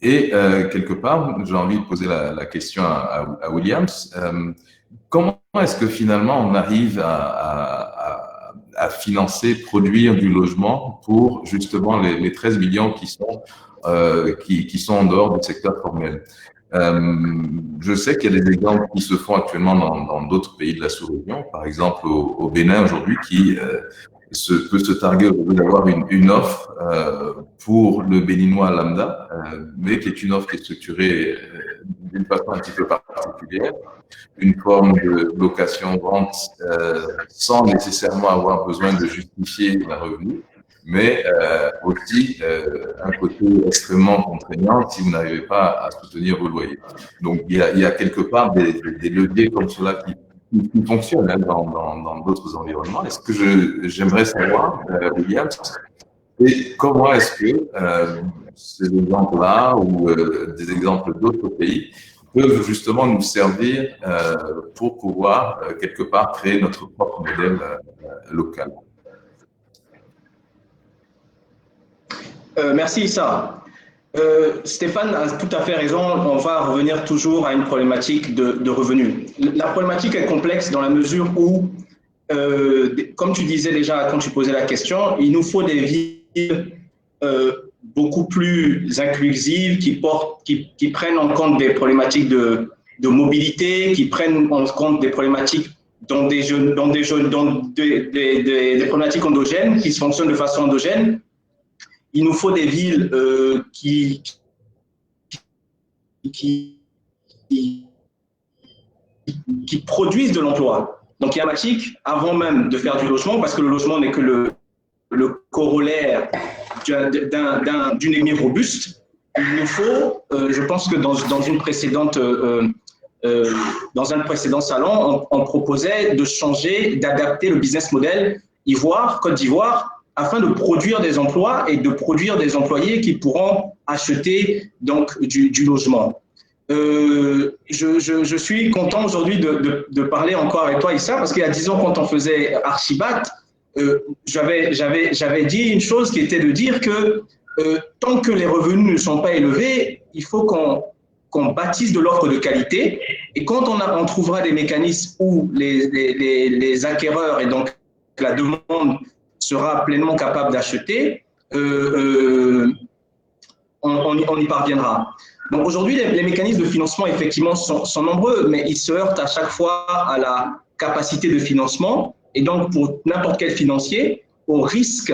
Et quelque part, j'ai envie de poser la question à Williams. Comment est-ce que finalement on arrive à financer, produire du logement pour justement les 13 millions qui sont en dehors du secteur formel? Je sais qu'il y a des exemples qui se font actuellement dans d'autres pays de la sous-région, par exemple au Bénin aujourd'hui, qui peut se targuer d'avoir une offre pour le béninois lambda, mais qui est une offre qui est structurée d'une façon un petit peu particulière, une forme de location-vente sans nécessairement avoir besoin de justifier un revenu, mais aussi un côté extrêmement contraignant si vous n'arrivez pas à soutenir vos loyers. Donc il y a quelque part des leviers comme cela qui fonctionnent dans d'autres environnements. Est-ce que j'aimerais savoir, William, et comment est-ce que ces exemples-là ou des exemples d'autres pays peuvent justement nous servir pour pouvoir quelque part créer notre propre modèle local?
Merci Issa. Stéphane a tout à fait raison, on va revenir toujours à une problématique de revenus. La problématique est complexe dans la mesure où, comme tu disais déjà quand tu posais la question, il nous faut des villes beaucoup plus inclusives qui prennent en compte des problématiques de mobilité, qui prennent en compte des problématiques dans des problématiques endogènes, qui fonctionnent de façon endogène. Il nous faut des villes qui produisent de l'emploi. Donc, il y a problématique avant même de faire du logement, parce que le logement n'est que le corollaire d'une économie robuste. Il nous faut, je pense que dans un précédent salon, on proposait de changer, d'adapter le business model Côte d'Ivoire, afin de produire des emplois et de produire des employés qui pourront acheter donc du logement. Je suis content aujourd'hui de parler encore avec toi, Issa, parce qu'il y a 10 ans, quand on faisait Archibat, j'avais dit une chose qui était de dire que tant que les revenus ne sont pas élevés, il faut qu'on bâtisse de l'offre de qualité. Et quand on trouvera des mécanismes où les acquéreurs et donc la demande sera pleinement capable d'acheter, on y parviendra. Donc aujourd'hui, les mécanismes de financement, effectivement, sont nombreux, mais ils se heurtent à chaque fois à la capacité de financement. Et donc, pour n'importe quel financier, au risque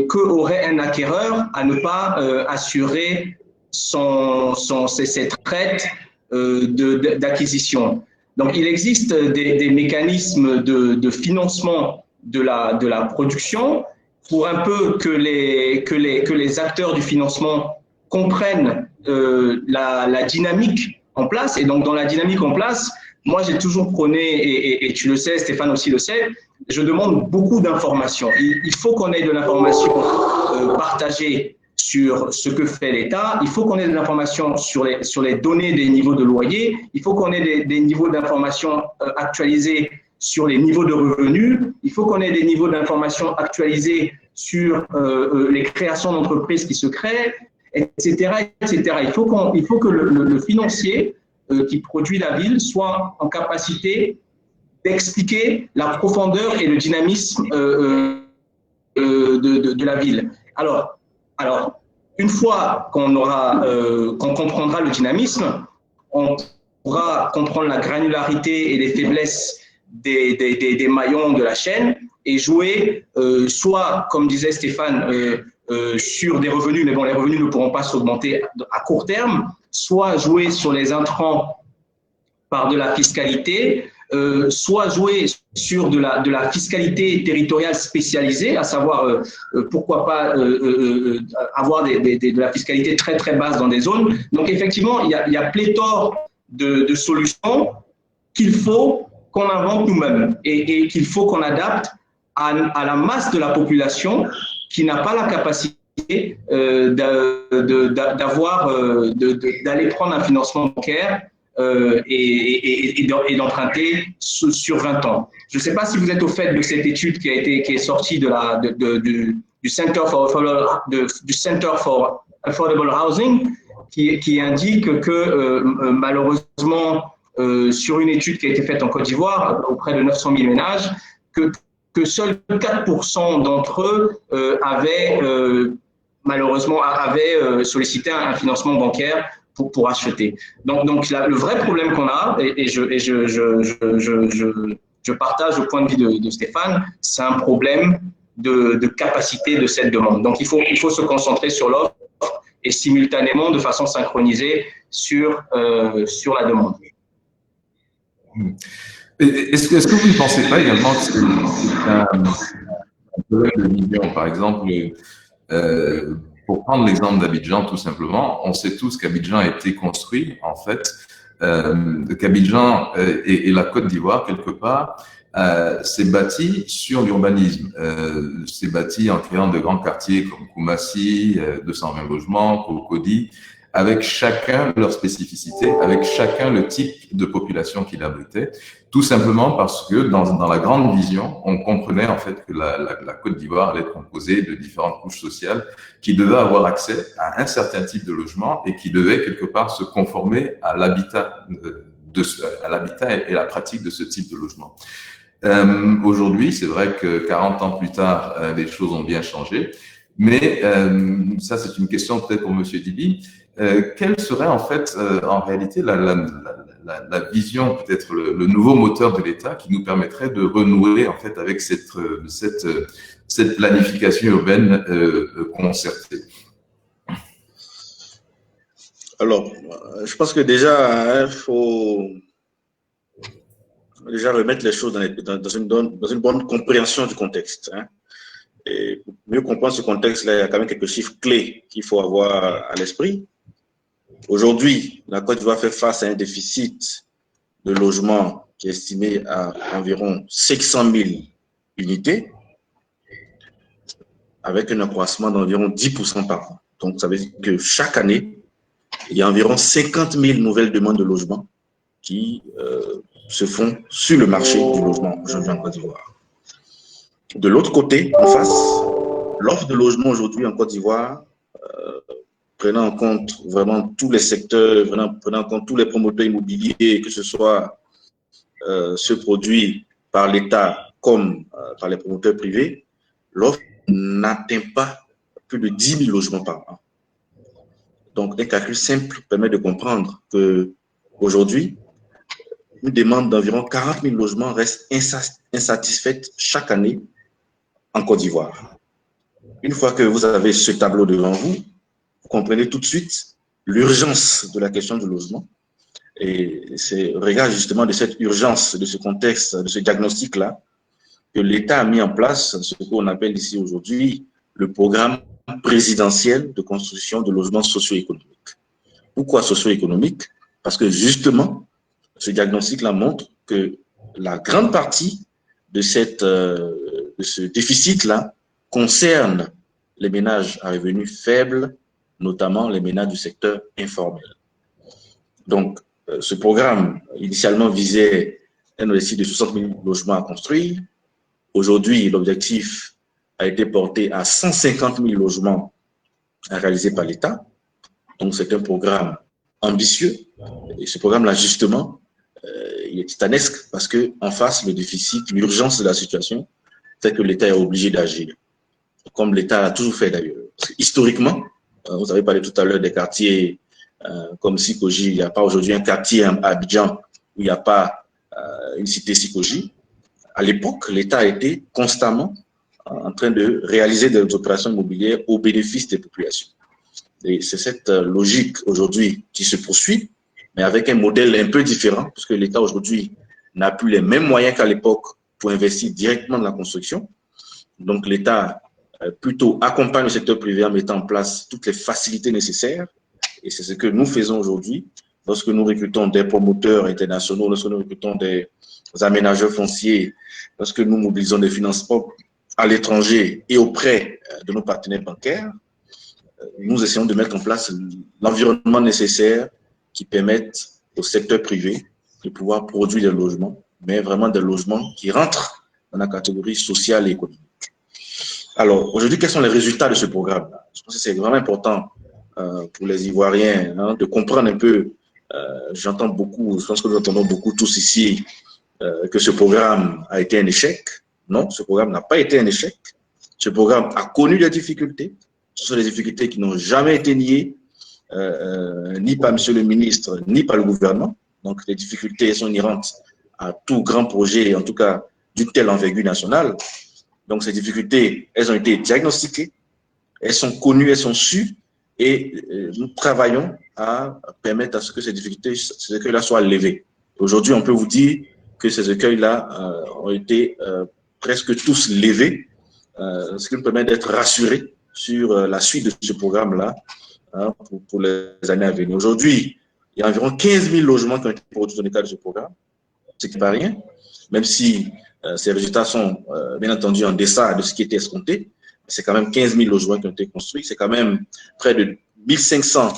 qu'aurait un acquéreur à ne pas assurer ses traites d'acquisition. Donc, il existe des mécanismes de financement de la production pour un peu que les acteurs du financement comprennent la dynamique en place. Et donc, dans la dynamique en place, moi, j'ai toujours prôné, et tu le sais, Stéphane aussi le sait, je demande beaucoup d'informations. Il faut qu'on ait de l'information partagée sur ce que fait l'État. Il faut qu'on ait de l'information sur les données des niveaux de loyer. Il faut qu'on ait des niveaux d'information actualisés sur les niveaux de revenus. Il faut qu'on ait des niveaux d'information actualisés sur les créations d'entreprises qui se créent, etc., etc. Il faut que le financier qui produit la ville soit en capacité d'expliquer la profondeur et le dynamisme de la ville. Alors, une fois qu'on comprendra le dynamisme, on pourra comprendre la granularité et les faiblesses des maillons de la chaîne et jouer soit, comme disait Stéphane, sur des revenus, mais bon, les revenus ne pourront pas s'augmenter à court terme, soit jouer sur les intrants par de la fiscalité, soit jouer sur de la fiscalité territoriale spécialisée, à savoir pourquoi pas avoir de la fiscalité très très basse dans des zones. Donc effectivement, il y a pléthore de solutions qu'il faut qu'on invente nous-mêmes et qu'il faut qu'on adapte à la masse de la population qui n'a pas la capacité d'aller prendre un financement bancaire et d'emprunter sur 20 ans. Je ne sais pas si vous êtes au fait de cette étude qui est sortie du Center for Affordable Housing, qui indique que malheureusement, sur une étude qui a été faite en Côte d'Ivoire auprès de 900 000 ménages, que seuls 4% d'entre eux avaient sollicité un financement bancaire pour acheter. Donc le vrai problème qu'on a, et je partage le point de vue de Stéphane, c'est un problème de capacité de cette demande. Donc il faut se concentrer sur l'offre et simultanément, de façon synchronisée, sur la demande.
Est-ce que vous ne pensez pas également que c'est un problème de millions, par exemple, pour prendre l'exemple d'Abidjan, tout simplement, on sait tous qu'Abidjan a été construit, en fait, qu'Abidjan et la Côte d'Ivoire, quelque part, s'est bâti sur l'urbanisme, s'est bâti en créant de grands quartiers comme Koumassi, 220 logements, Cocody, avec chacun leur spécificité, avec chacun le type de population qu'il abritait. Tout simplement parce que dans la grande vision, on comprenait en fait que la Côte d'Ivoire allait être composée de différentes couches sociales qui devaient avoir accès à un certain type de logement et qui devaient quelque part se conformer à l'habitat et la pratique de ce type de logement. Aujourd'hui, c'est vrai que 40 ans plus tard, les choses ont bien changé, mais ça c'est une question peut-être pour Monsieur Dibi. Quelle serait en fait en réalité la vision, peut-être le nouveau moteur de l'État qui nous permettrait de renouer en fait avec cette planification urbaine concertée?
Alors, je pense que déjà, il faut déjà remettre les choses dans une bonne compréhension du contexte. Hein. Et pour mieux comprendre ce contexte-là, il y a quand même quelques chiffres clés qu'il faut avoir à l'esprit. Aujourd'hui, la Côte d'Ivoire fait face à un déficit de logement qui est estimé à environ 500 000 unités, avec un accroissement d'environ 10% par an. Donc, ça veut dire que chaque année, il y a environ 50 000 nouvelles demandes de logement qui se font sur le marché du logement aujourd'hui en Côte d'Ivoire. De l'autre côté, en face, l'offre de logement aujourd'hui en Côte d'Ivoire, prenant en compte vraiment tous les secteurs, prenant en compte tous les promoteurs immobiliers, que ce soit ceux produits par l'État comme par les promoteurs privés, l'offre n'atteint pas plus de 10 000 logements par an. Donc, un calcul simple permet de comprendre qu'aujourd'hui, une demande d'environ 40 000 logements reste insatisfaite chaque année en Côte d'Ivoire. Une fois que vous avez ce tableau devant vous, vous comprenez tout de suite l'urgence de la question du logement. Et c'est au regard justement de cette urgence, de ce contexte, de ce diagnostic-là, que l'État a mis en place ce qu'on appelle ici aujourd'hui le programme présidentiel de construction de logements socio-économiques. Pourquoi socio-économique? Parce que justement, ce diagnostic-là montre que la grande partie de ce déficit-là concerne les ménages à revenus faibles, notamment les ménages du secteur informel. Donc, ce programme, initialement, visait un objectif de 60 000 logements à construire. Aujourd'hui, l'objectif a été porté à 150 000 logements à réaliser par l'État. Donc, c'est un programme ambitieux. Et ce programme-là, justement, il est titanesque parce qu'en face, le déficit, l'urgence de la situation fait que l'État est obligé d'agir, comme l'État a toujours fait d'ailleurs. Historiquement, vous avez parlé tout à l'heure des quartiers comme Sikoji, il n'y a pas aujourd'hui un quartier à Abidjan où il n'y a pas une cité Sikoji. À l'époque, l'État a été constamment en train de réaliser des opérations immobilières au bénéfice des populations. Et c'est cette logique aujourd'hui qui se poursuit, mais avec un modèle un peu différent, parce que l'État aujourd'hui n'a plus les mêmes moyens qu'à l'époque pour investir directement dans la construction. Donc l'État plutôt accompagne le secteur privé en mettant en place toutes les facilités nécessaires. Et c'est ce que nous faisons aujourd'hui lorsque nous recrutons des promoteurs internationaux, lorsque nous recrutons des aménageurs fonciers, lorsque nous mobilisons des financements à l'étranger et auprès de nos partenaires bancaires. Nous essayons de mettre en place l'environnement nécessaire qui permette au secteur privé de pouvoir produire des logements, mais vraiment des logements qui rentrent dans la catégorie sociale et économique. Alors, aujourd'hui, quels sont les résultats de ce programme-là? Je pense que c'est vraiment important pour les Ivoiriens de comprendre un peu. J'entends beaucoup, je pense que nous entendons beaucoup tous ici que ce programme a été un échec. Non, ce programme n'a pas été un échec. Ce programme a connu des difficultés. Ce sont des difficultés qui n'ont jamais été niées, ni par M. le ministre, ni par le gouvernement. Donc, les difficultés sont inhérentes à tout grand projet, en tout cas d'une telle envergure nationale. Donc, ces difficultés, elles ont été diagnostiquées, elles sont connues, elles sont sues, et nous travaillons à permettre à ce que ces difficultés, ces écueils-là soient levés. Aujourd'hui, on peut vous dire que ces écueils-là ont été presque tous levés, ce qui nous permet d'être rassurés sur la suite de ce programme-là pour les années à venir. Aujourd'hui, il y a environ 15 000 logements qui ont été produits dans le cadre de ce programme, ce qui n'est pas rien, même si ces résultats sont bien entendu en deçà de ce qui était escompté. C'est quand même 15 000 logements qui ont été construits, c'est quand même près de 1500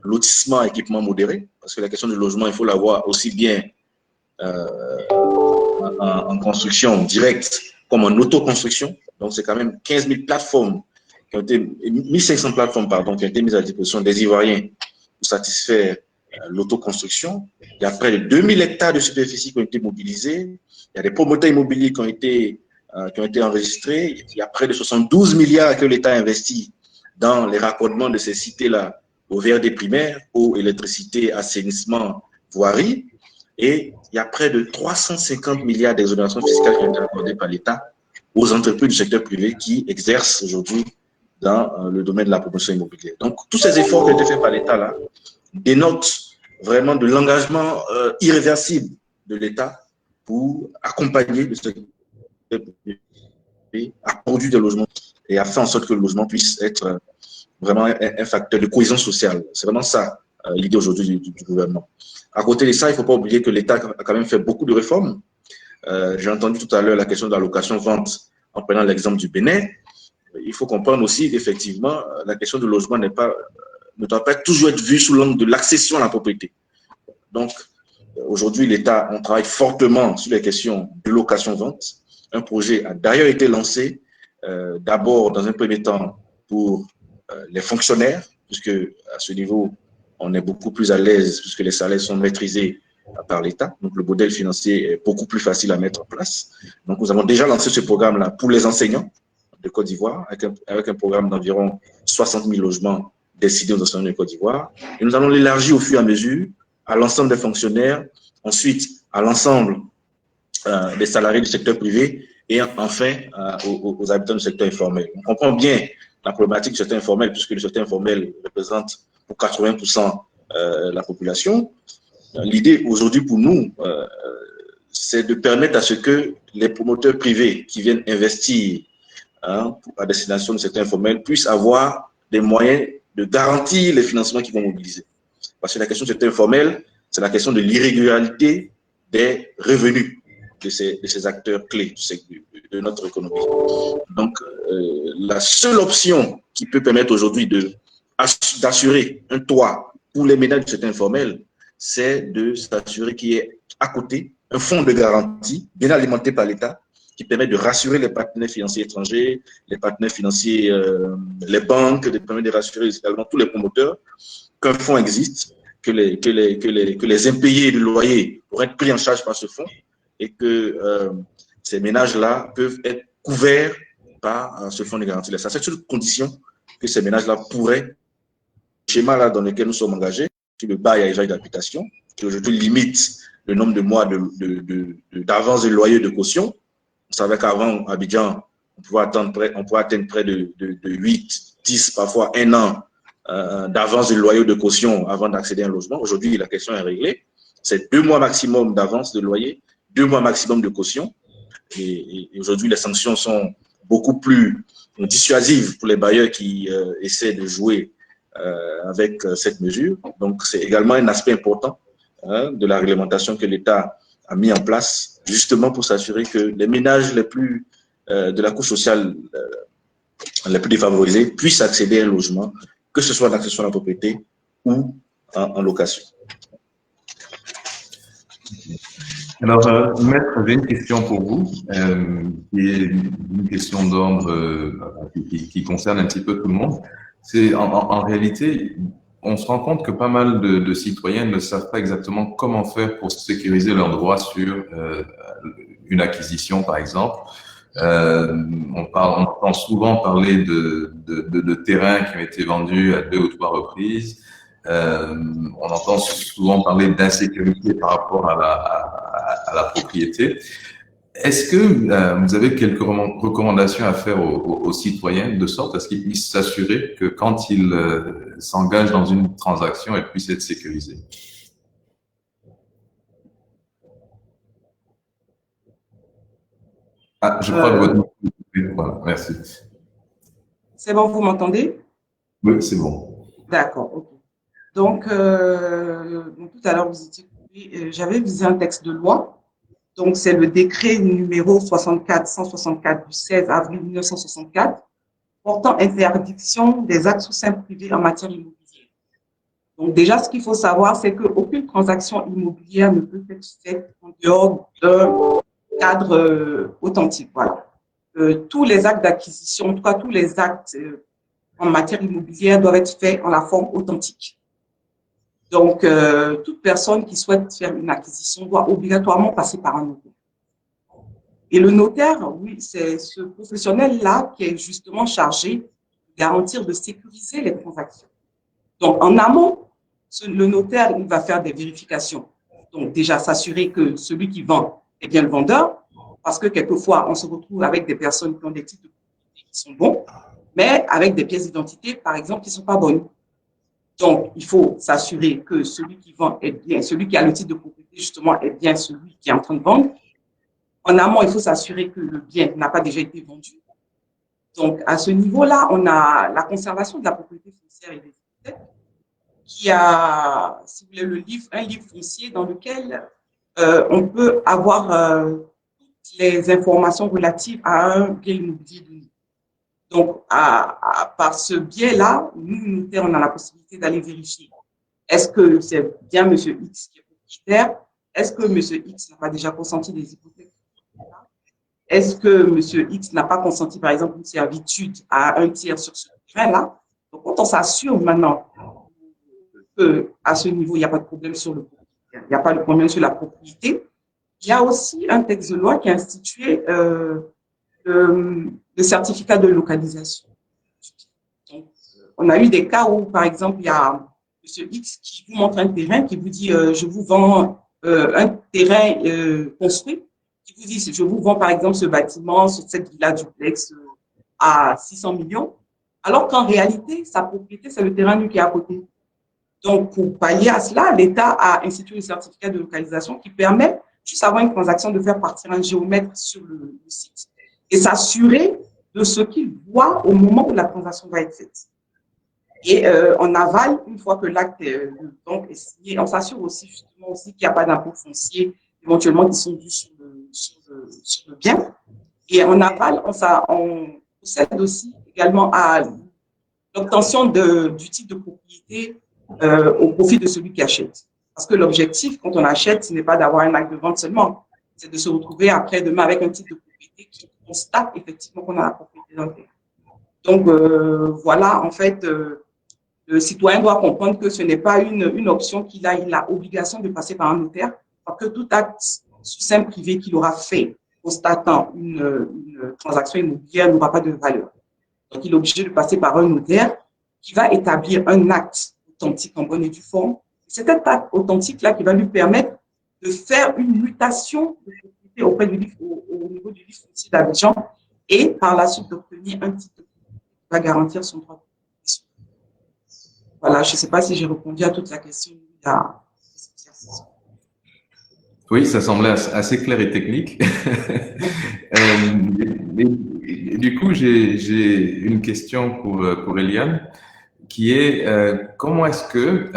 lotissements équipements modérés, parce que la question du logement, il faut la voir aussi bien en construction directe comme en autoconstruction. Donc, c'est quand même 15 000 plateformes, 1500 plateformes, pardon, qui ont été mises à disposition des Ivoiriens pour satisfaire l'autoconstruction. Il y a près de 2000 hectares de superficie qui ont été mobilisés. Il y a des promoteurs immobiliers qui ont été enregistrés. Il y a près de 72 milliards que l'État a investi dans les raccordements de ces cités-là au VRD primaire, eau, électricité, assainissement, voirie. Et il y a près de 350 milliards d'exonérations fiscales qui ont été accordées par l'État aux entreprises du secteur privé qui exercent aujourd'hui dans le domaine de la promotion immobilière. Donc, tous ces efforts qui ont été faits par l'État là dénotent vraiment de l'engagement irréversible de l'État pour accompagner le secteur privé à produire des logements et à faire en sorte que le logement puisse être vraiment un facteur de cohésion sociale. C'est vraiment ça l'idée aujourd'hui du gouvernement. À côté de ça, il ne faut pas oublier que l'État a quand même fait beaucoup de réformes. J'ai entendu tout à l'heure la question de la location-vente en prenant l'exemple du Bénin. Il faut comprendre aussi qu'effectivement, la question du logement ne doit pas toujours être vue sous l'angle de l'accession à la propriété. Donc, aujourd'hui, l'État, on travaille fortement sur les questions de location-vente. Un projet a d'ailleurs été lancé, d'abord, dans un premier temps, pour les fonctionnaires, puisque à ce niveau, on est beaucoup plus à l'aise, puisque les salaires sont maîtrisés par l'État. Donc, le modèle financier est beaucoup plus facile à mettre en place. Donc, nous avons déjà lancé ce programme-là pour les enseignants de Côte d'Ivoire, avec un programme d'environ 60 000 logements destinés aux enseignants de Côte d'Ivoire. Et nous allons l'élargir au fur et à mesure à l'ensemble des fonctionnaires, ensuite à l'ensemble des salariés du secteur privé et enfin aux habitants du secteur informel. On comprend bien la problématique du secteur informel, puisque le secteur informel représente pour 80% la population. L'idée aujourd'hui pour nous, c'est de permettre à ce que les promoteurs privés qui viennent investir à destination du secteur informel puissent avoir des moyens de garantir les financements qu'ils vont mobiliser. Parce que la question du secteur informel, c'est la question de l'irrégularité des revenus de ces acteurs clés de notre économie. Donc, la seule option qui peut permettre aujourd'hui d'assurer un toit pour les ménages du secteur informel, c'est de s'assurer qu'il y ait à côté un fonds de garantie bien alimenté par l'État qui permet de rassurer les partenaires financiers étrangers, les partenaires financiers, les banques, de permettre de rassurer également tous les promoteurs qu'un fonds existe, que les impayés de loyer pourraient être pris en charge par ce fonds et que ces ménages-là peuvent être couverts par ce fonds de garantie. C'est à cette seule condition que ces ménages-là pourraient, le schéma-là dans lequel nous sommes engagés, sur le bail à usage d'habitation, qui aujourd'hui limite le nombre de mois d'avance de loyer de caution. On savait qu'avant, à Abidjan, on pouvait atteindre près de 8, 10, parfois 1 an d'avance de loyer de caution avant d'accéder à un logement. Aujourd'hui, la question est réglée. C'est 2 mois maximum d'avance de loyer, 2 mois maximum de caution. Et aujourd'hui, les sanctions sont beaucoup plus dissuasives pour les bailleurs qui essaient de jouer avec cette mesure. Donc, c'est également un aspect important de la réglementation que l'État a mis en place, justement pour s'assurer que les ménages les plus de la couche sociale les plus défavorisés puissent accéder à un logement, que ce soit en accession à la propriété ou en location.
Alors, Maître, j'ai une question pour vous, qui est une question d'ordre qui concerne un petit peu tout le monde. C'est en réalité, on se rend compte que pas mal de citoyens ne savent pas exactement comment faire pour sécuriser leurs droits sur une acquisition, par exemple. On entend souvent parler de terrains qui ont été vendus à 2 ou 3 reprises. On entend souvent parler d'insécurité par rapport à la propriété. Est-ce que vous avez quelques recommandations à faire aux citoyens de sorte à ce qu'ils puissent s'assurer que quand ils s'engagent dans une transaction, elle puisse être sécurisée? Ah, je crois que votre micro est coupé. Voilà, merci.
C'est bon, vous m'entendez?
Oui, c'est bon.
D'accord, ok. Donc, tout à l'heure, vous étiez coupé. J'avais visé un texte de loi. Donc, c'est le décret numéro 64-164 du 16 avril 1964 portant interdiction des actes sous seing privé en matière immobilière. Donc, déjà, ce qu'il faut savoir, c'est qu'aucune transaction immobilière ne peut être faite en dehors d'un cadre authentique. Voilà. Tous les actes d'acquisition, en tout cas tous les actes en matière immobilière doivent être faits en la forme authentique. Donc, toute personne qui souhaite faire une acquisition doit obligatoirement passer par un notaire. Et le notaire, oui, c'est ce professionnel-là qui est justement chargé de garantir, de sécuriser les transactions. Donc, en amont, le notaire, il va faire des vérifications. Donc, déjà, s'assurer que celui qui vend est bien le vendeur, parce que quelquefois, on se retrouve avec des personnes qui ont des titres de propriété qui sont bons, mais avec des pièces d'identité, par exemple, qui ne sont pas bonnes. Donc, il faut s'assurer que celui qui vend est bien, celui qui a le titre de propriété, justement, est bien celui qui est en train de vendre. En amont, il faut s'assurer que le bien n'a pas déjà été vendu. Donc, à ce niveau-là, on a la conservation de la propriété foncière et des hypothèques, qui a, si vous voulez, un livre foncier dans lequel on peut avoir toutes les informations relatives à un bien immobilier donné. Donc, par ce biais-là, nous, notaires, on a la possibilité d'aller vérifier. Est-ce que c'est bien M. X qui est propriétaire? Est-ce que M. X n'a pas déjà consenti des hypothèques? Est-ce que M. X n'a pas consenti, par exemple, une servitude à un tiers sur ce terrain-là? Donc, quand on s'assure maintenant qu'à ce niveau, il n'y a pas de problème sur le propriétaire, il n'y a pas de problème sur la propriété, il y a aussi un texte de loi qui a institué le certificat de localisation. Donc, on a eu des cas où, par exemple, il y a M. X qui vous montre un terrain, qui vous dit je vous vends un terrain construit, qui vous dit je vous vends par exemple ce bâtiment, cette villa duplex à 600 millions, alors qu'en réalité, sa propriété, c'est le terrain qui est à côté. Donc, pour pallier à cela, l'État a institué le certificat de localisation qui permet, juste avant une transaction, de faire partir un géomètre sur le site et s'assurer de ce qu'il voit au moment où la transaction va être faite. Et en aval, une fois que l'acte est signé, on s'assure aussi justement aussi qu'il n'y a pas d'impôts fonciers éventuellement qui sont dus sur le bien. Et en aval, on procède aussi également à l'obtention du titre de propriété au profit de celui qui achète. Parce que l'objectif, quand on achète, ce n'est pas d'avoir un acte de vente seulement, c'est de se retrouver après-demain avec un titre de propriété qui constate effectivement qu'on a la propriété dans le terrain. Donc, voilà, en fait, le citoyen doit comprendre que ce n'est pas une option qu'il a, il a obligation de passer par un notaire, parce que tout acte sous seing privé qu'il aura fait constatant une transaction immobilière n'aura pas de valeur. Donc, il est obligé de passer par un notaire qui va établir un acte authentique en bonne et due forme. C'est cet acte authentique-là qui va lui permettre de faire une mutation de propriété auprès du livre, au niveau du livre foncier d'Abidjan et par la suite d'obtenir un titre qui va garantir son droit de propriété. Voilà, je ne sais pas si j'ai répondu à toute la question.
Oui, ça semblait assez clair et technique. Du coup, j'ai une question pour Eliane, qui est comment est-ce que,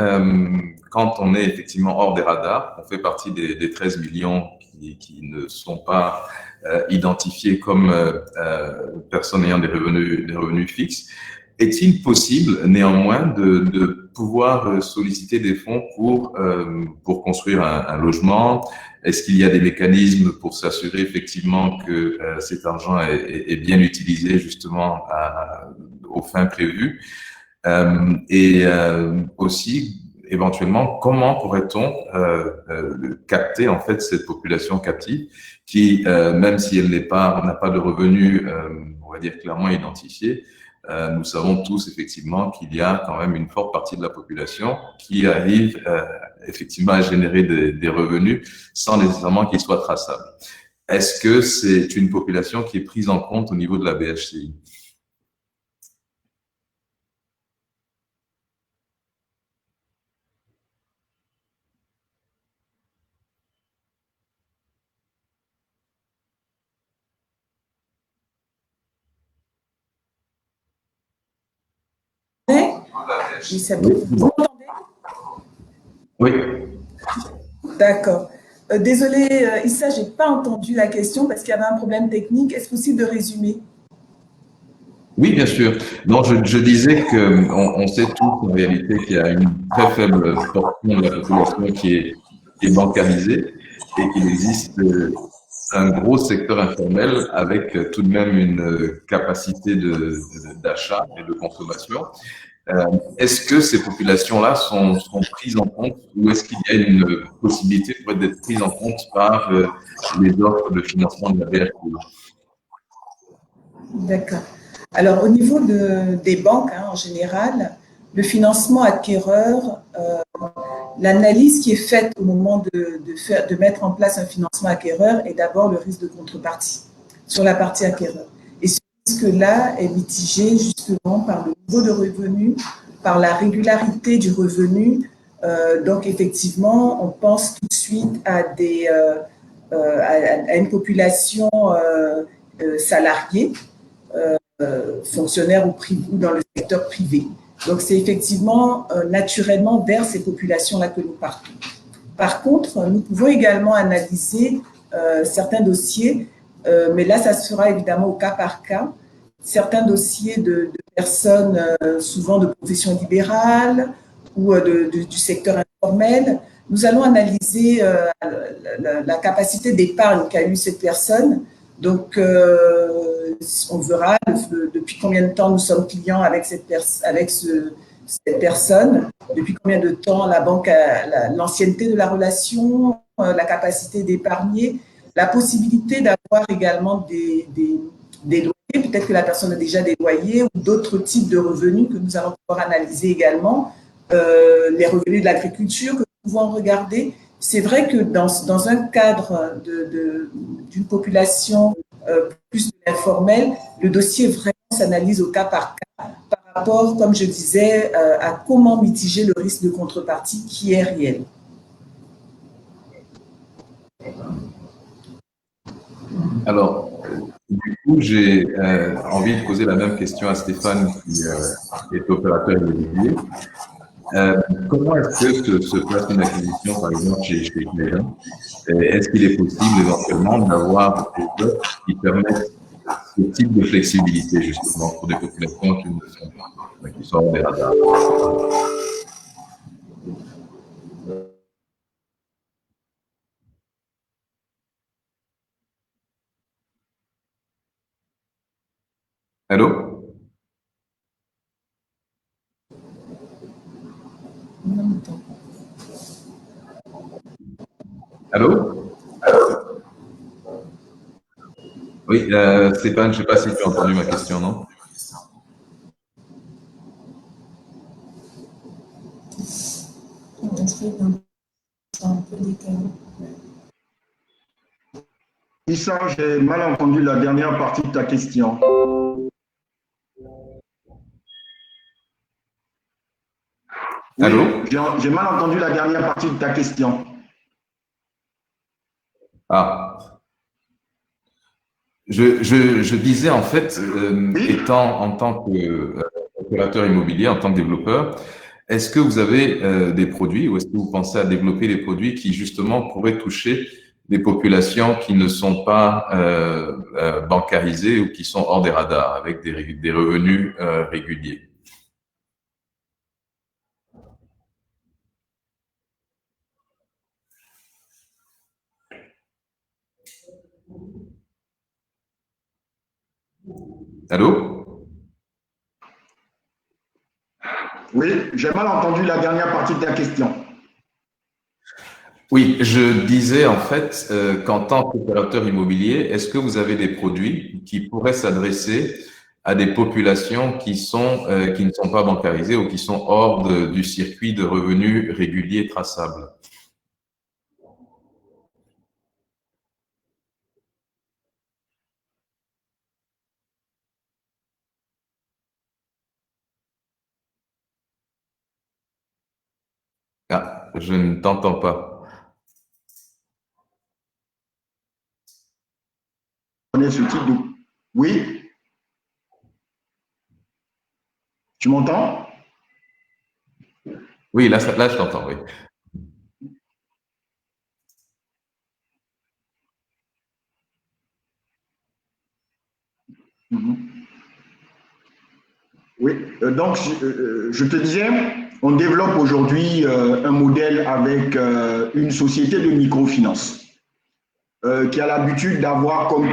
quand on est effectivement hors des radars, on fait partie des 13 millions qui ne sont pas identifiés comme personnes ayant des revenus fixes, est-il possible néanmoins de pouvoir solliciter des fonds pour construire un logement? Est-ce qu'il y a des mécanismes pour s'assurer effectivement que cet argent est bien utilisé justement aux fins prévues? Et aussi, éventuellement, comment pourrait-on capter en fait cette population captive qui, même si elle n'a pas de revenus, on va dire clairement identifiés, nous savons tous effectivement qu'il y a quand même une forte partie de la population qui arrive effectivement à générer des revenus sans nécessairement qu'ils soient traçables. Est-ce que c'est une population qui est prise en compte au niveau de la BHCI?
Vous m'entendez?
Oui.
D'accord. Désolée, Issa, je n'ai pas entendu la question parce qu'il y avait un problème technique. Est-ce possible de résumer?
Oui, bien sûr. Donc, je disais qu'on sait tous en réalité qu'il y a une très faible portion de la population qui est bancarisée et qu'il existe un gros secteur informel avec tout de même une capacité d'achat et de consommation. Est-ce que ces populations-là sont prises en compte ou est-ce qu'il y a une possibilité pour d'être prises en compte par les offres de financement de la BHP?
D'accord. Alors, au niveau des banques, en général, le financement acquéreur, l'analyse qui est faite au moment de mettre en place un financement acquéreur est d'abord le risque de contrepartie sur la partie acquéreur. Et ce risque-là est mitigé justement par le niveau de revenu, par la régularité du revenu. Donc, effectivement, on pense tout de suite à une population salariée, fonctionnaires ou dans le secteur privé. Donc, c'est effectivement naturellement vers ces populations-là que nous partons. Par contre, nous pouvons également analyser certains dossiers, mais là, ça se fera évidemment au cas par cas, certains dossiers de personnes souvent de profession libérale ou du secteur informel. Nous allons analyser la capacité d'épargne qu'a eu cette personne. Donc, on verra depuis combien de temps nous sommes clients avec cette personne, depuis combien de temps la banque a l'ancienneté de la relation, la capacité d'épargner, la possibilité d'avoir également des loyers. Peut-être que la personne a déjà des loyers ou d'autres types de revenus que nous allons pouvoir analyser également. Les revenus de l'agriculture que nous pouvons regarder. C'est vrai que dans un cadre d'une population plus informelle, le dossier vraiment s'analyse au cas par cas par rapport, comme je disais, à comment mitiger le risque de contrepartie qui est réel.
Alors, du coup, j'ai envie de poser la même question à Stéphane, qui est opérateur immobilier. Comment est-ce que se passe une acquisition, par exemple, chez Clément? Est-ce qu'il est possible éventuellement d'avoir des offres qui permettent ce type de flexibilité, justement, pour des populations qui sont hors des radars? Allô? Allô? Oui, Stéphane, je ne sais pas si tu as entendu ma question, non?
Issa, j'ai mal entendu la dernière partie de ta question.
Allô?
Oui, j'ai mal entendu la dernière partie de ta question.
Ah. Je disais en fait, étant en tant qu'opérateur immobilier, en tant que développeur, est-ce que vous avez des produits ou est-ce que vous pensez à développer des produits qui justement pourraient toucher des populations qui ne sont pas bancarisées ou qui sont hors des radars avec des revenus réguliers? Allô?
Oui, j'ai mal entendu la dernière partie de ta question.
Oui, je disais en fait qu'en tant qu'opérateur immobilier, est-ce que vous avez des produits qui pourraient s'adresser à des populations qui ne sont pas bancarisées ou qui sont hors du circuit de revenus réguliers traçables? Ah, je ne t'entends pas.
Ce type de... Oui? Tu m'entends?
Oui, là je t'entends, oui.
Oui, donc je te disais, on développe aujourd'hui un modèle avec une société de microfinance. qui a l'habitude d'avoir comme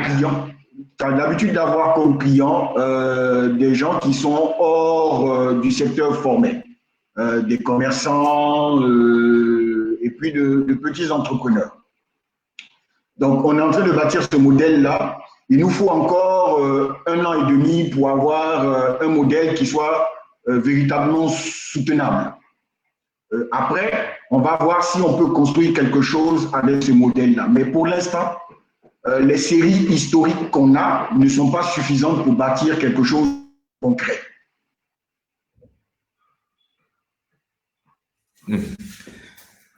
client des gens qui sont hors du secteur formel, des commerçants et puis de petits entrepreneurs. Donc, on est en train de bâtir ce modèle-là. Il nous faut encore 1 an et demi pour avoir un modèle qui soit véritablement soutenable. Après, on va voir si on peut construire quelque chose avec ce modèle-là. Mais pour l'instant, les séries historiques qu'on a ne sont pas suffisantes pour bâtir quelque chose de concret.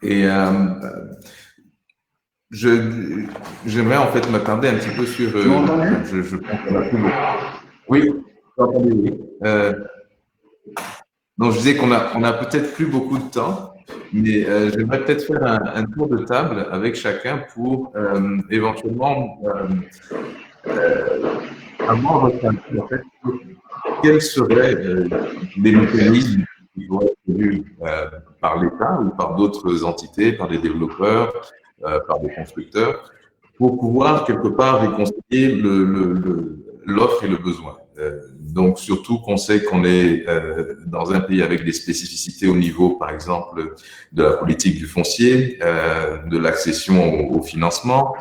Et j'aimerais en fait m'attarder un petit peu sur.
Tu m'as entendu?
Je pense qu'on a plus beaucoup. Oui, entendu, oui. Donc je disais qu'on a peut-être plus beaucoup de temps, mais j'aimerais peut-être faire un tour de table avec chacun pour éventuellement avoir votre avis en fait. Quels seraient les mécanismes qui vont être prévus par l'État ou par d'autres entités, par des développeurs, par des constructeurs, pour pouvoir quelque part réconcilier l'offre et le besoin. Donc surtout qu'on sait qu'on est dans un pays avec des spécificités au niveau, par exemple, de la politique du foncier, de l'accession au financement,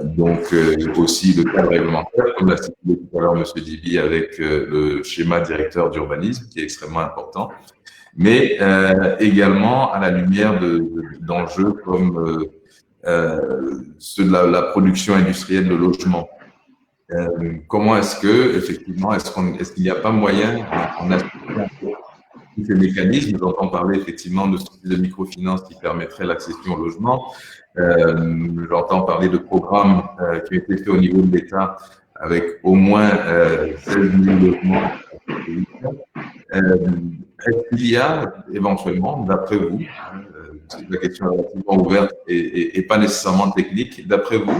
donc aussi le cadre réglementaire, comme l'a cité tout à l'heure M. Dibi avec le schéma directeur d'urbanisme, qui est extrêmement important, mais également à la lumière d'enjeux comme ceux de la production industrielle de logements. Comment est-ce que, effectivement, est-ce qu'il n'y a pas moyen en associant tous ces mécanismes? J'entends parler effectivement de microfinance qui permettrait l'accession au logement. J'entends parler de programmes qui ont été faits au niveau de l'État avec au moins 16 000 logements. Est-ce qu'il y a éventuellement, d'après vous, c'est une question relativement ouverte et pas nécessairement technique, d'après vous,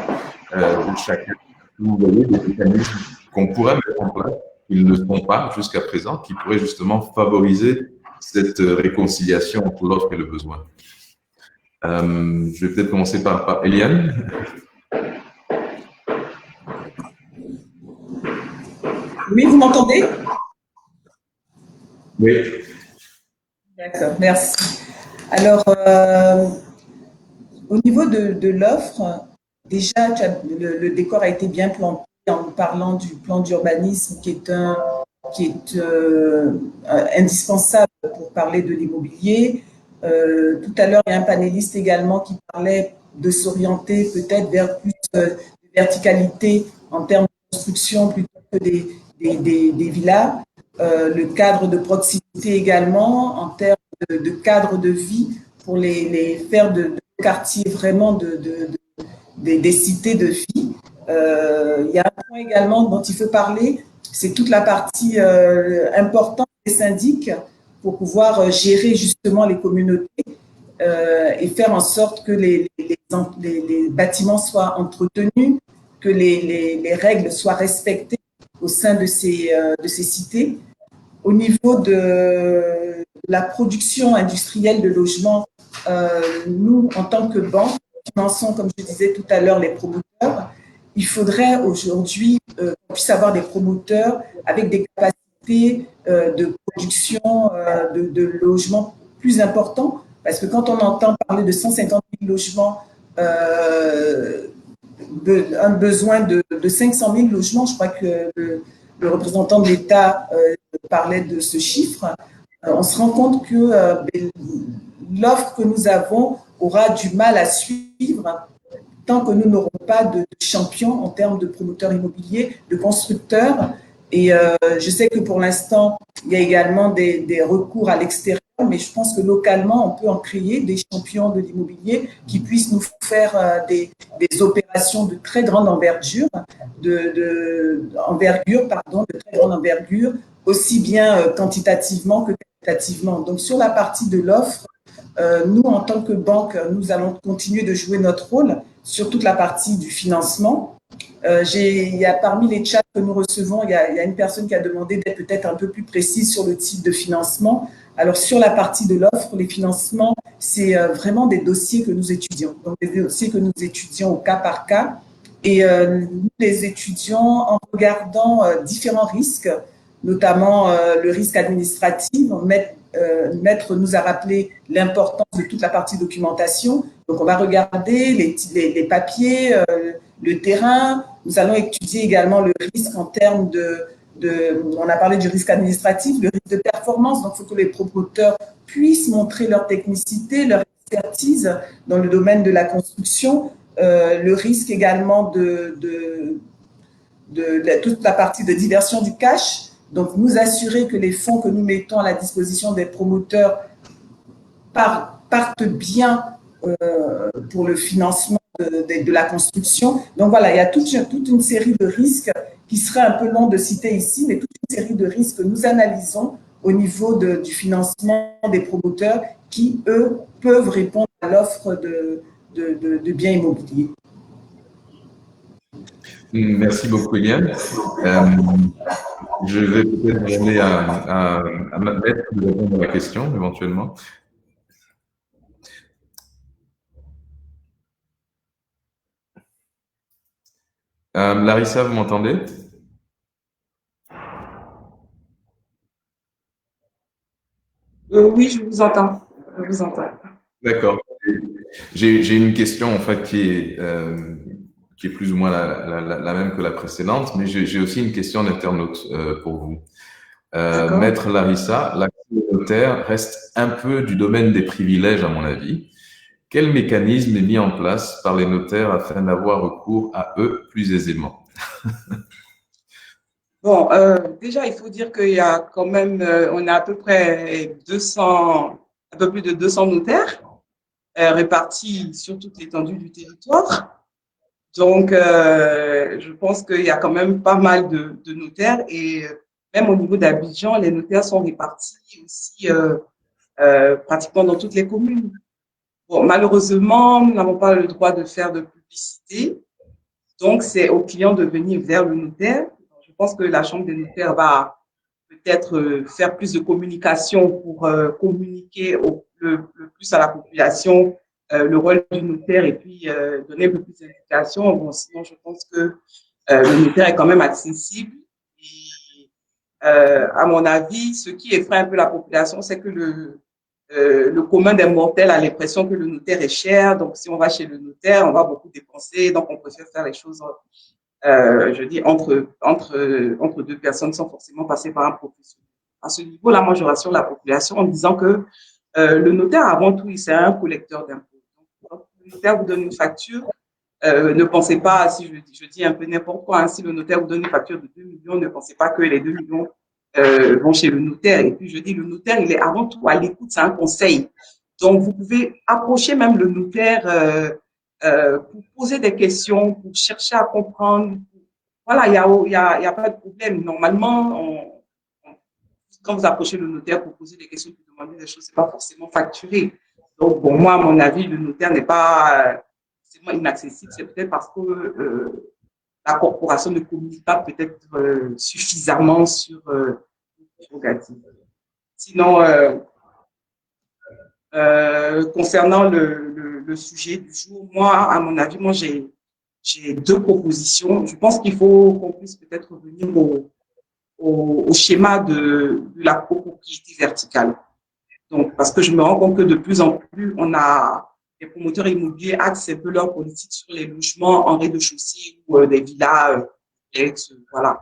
chacun, vous voyez des mécanismes qu'on pourrait mettre en place, qu'ils ne sont pas jusqu'à présent, qui pourraient justement favoriser cette réconciliation entre l'offre et le besoin. Je vais peut-être commencer par Eliane.
Oui, vous m'entendez?
Oui.
D'accord, merci. Alors, au niveau de l'offre, déjà, le décor a été bien planté en parlant du plan d'urbanisme qui est indispensable pour parler de l'immobilier. Tout à l'heure, il y a un panéliste également qui parlait de s'orienter peut-être vers plus de verticalité en termes de construction plutôt que des villas. Le cadre de proximité également en termes de cadre de vie pour les faire de quartiers vraiment des cités de vie. Il y a un point également dont il faut parler, c'est toute la partie importante des syndics pour pouvoir gérer justement les communautés et faire en sorte que les bâtiments soient entretenus, que les règles soient respectées au sein de ces cités. Au niveau de la production industrielle de logements, nous, en tant que banque, finançons, comme je disais tout à l'heure, les promoteurs. Il faudrait aujourd'hui qu'on puisse avoir des promoteurs avec des capacités de production de logements plus importants, parce que quand on entend parler de 150 000 logements, un besoin de 500 000 logements, je crois que le représentant de l'État parlait de ce chiffre, on se rend compte que l'offre que nous avons aura du mal à suivre tant que nous n'aurons pas de champions en termes de promoteurs immobiliers, de constructeurs. Et je sais que pour l'instant, il y a également des recours à l'extérieur, mais je pense que localement, on peut en créer des champions de l'immobilier qui puissent nous faire des opérations de très grande envergure, de très grande envergure, aussi bien quantitativement que qualitativement. Donc, sur la partie de l'offre, nous, en tant que banque, nous allons continuer de jouer notre rôle sur toute la partie du financement Il y a parmi les chats que nous recevons, il y a une personne qui a demandé d'être peut-être un peu plus précise sur le type de financement. Alors, sur la partie de l'offre, les financements, c'est vraiment des dossiers que nous étudions. Donc, des dossiers que nous étudions au cas par cas. Et nous les étudions en regardant différents risques, notamment le risque administratif. Maître nous a rappelé l'importance de toute la partie documentation. Donc, on va regarder les papiers, le terrain. Nous allons étudier également le risque en termes on a parlé du risque administratif, le risque de performance. Donc, il faut que les promoteurs puissent montrer leur technicité, leur expertise dans le domaine de la construction. Le risque également de toute la partie de diversion du cash. Donc, nous assurer que les fonds que nous mettons à la disposition des promoteurs partent bien pour le financement de la construction. Donc, voilà, il y a toute une série de risques qui serait un peu long de citer ici, mais toute une série de risques que nous analysons au niveau du financement des promoteurs qui, eux, peuvent répondre à l'offre de biens immobiliers.
Merci beaucoup, Eliane. Je vais peut-être donner à ma maître de répondre à la question, éventuellement. Larissa, vous m'entendez?
Oui, je vous entends. Je vous entends.
D'accord. J'ai une question en fait qui est plus ou moins la même que la précédente, mais j'ai aussi une question d'internaute pour vous. Maître Larissa, l'accès au notaire reste un peu du domaine des privilèges à mon avis. Quel mécanisme est mis en place par les notaires afin d'avoir recours à eux plus aisément?
Bon, déjà, il faut dire qu'il y a quand même, on a à peu près 200, un peu plus de 200 notaires répartis sur toute l'étendue du territoire. Donc, je pense qu'il y a quand même pas mal de notaires et même au niveau d'Abidjan, les notaires sont répartis aussi pratiquement dans toutes les communes. Bon, malheureusement, nous n'avons pas le droit de faire de publicité, donc c'est aux clients de venir vers le notaire. Je pense que la Chambre des notaires va peut-être faire plus de communication pour communiquer le plus à la population le rôle du notaire et puis donner un peu plus d'indications. Bon, sinon, je pense que le notaire est quand même accessible. Et, à mon avis, ce qui effraie un peu la population, c'est que le commun des mortels a l'impression que le notaire est cher. Donc, si on va chez le notaire, on va beaucoup dépenser. Donc, on préfère faire les choses, je dis, entre deux personnes sans forcément passer par un professionnel. À ce niveau-là, moi, je rassure la population en disant que le notaire, avant tout, c'est un collecteur d'impôts. Donc, le notaire vous donne une facture. Ne pensez pas, si je dis un peu n'importe quoi, hein, si le notaire vous donne une facture de 2 millions, ne pensez pas que les 2 millions vont chez le notaire. Et puis, je dis, le notaire, il est avant tout à l'écoute, c'est un conseil. Donc, vous pouvez approcher même le notaire pour poser des questions, pour chercher à comprendre. Voilà, il y a pas de problème. Normalement, quand vous approchez le notaire pour poser des questions, pour demander des choses, c'est pas forcément facturé. Donc, bon, moi, à mon avis, le notaire n'est pas forcément inaccessible. C'est peut-être parce que la corporation ne communique pas peut-être suffisamment sur les prérogatives. Sinon, concernant le sujet du jour, moi, à mon avis, moi, j'ai deux propositions. Je pense qu'il faut qu'on puisse peut-être revenir au schéma de la copropriété verticale. Donc, parce que je me rends compte que de plus en plus, les promoteurs immobiliers axent un peu leur politique sur les logements en rez-de-chaussée ou des villas, voilà.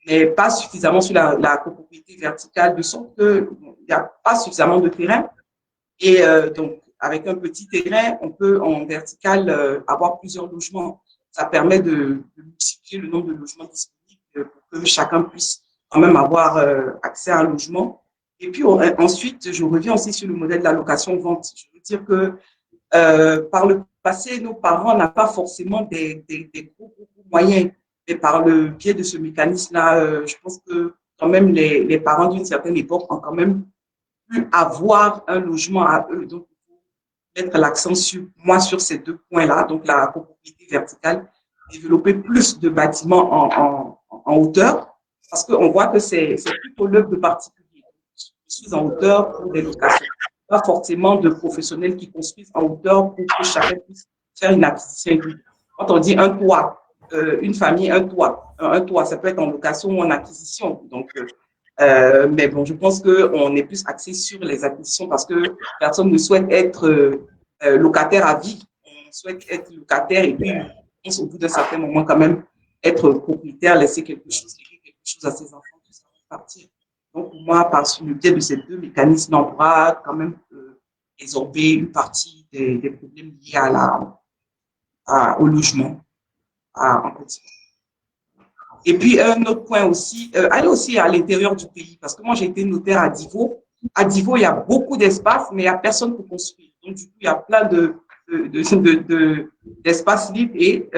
Mais pas suffisamment sur la copropriété verticale, de sorte qu'il n'y a pas suffisamment de terrain. Et donc, avec un petit terrain, on peut en vertical avoir plusieurs logements. Ça permet de multiplier le nombre de logements disponibles pour que chacun puisse quand même avoir accès à un logement. Et puis ensuite, je reviens aussi sur le modèle de la location-vente. Je veux dire que par le passé, nos parents n'ont pas forcément des gros moyens. Mais par le biais de ce mécanisme-là, je pense que quand même les parents d'une certaine époque ont quand même pu avoir un logement à eux. Donc, il faut mettre l'accent sur ces deux points-là, donc la copropriété verticale développer plus de bâtiments en hauteur, parce qu'on voit que c'est plutôt l'œuvre de particuliers. Je suis en hauteur pour des locations, pas forcément de professionnels qui construisent en hauteur pour que chacun puisse faire une acquisition. Quand on dit un toit, une famille, un toit, ça peut être en location ou en acquisition. Donc, mais bon, je pense qu'on est plus axé sur les acquisitions parce que personne ne souhaite être locataire à vie. On souhaite être locataire et puis, au bout d'un certain moment, quand même, être propriétaire, léguer quelque chose à ses enfants, tout ça va partir. Donc, pour moi, par le biais de ces deux mécanismes, on pourra quand même résorber une partie des problèmes liés au logement en quotidien. Et puis, un autre point aussi, aller aussi à l'intérieur du pays, parce que moi, j'ai été notaire à Divo. À Divo, il y a beaucoup d'espace, mais il n'y a personne pour construire. Donc, du coup, il y a plein d'espaces libres et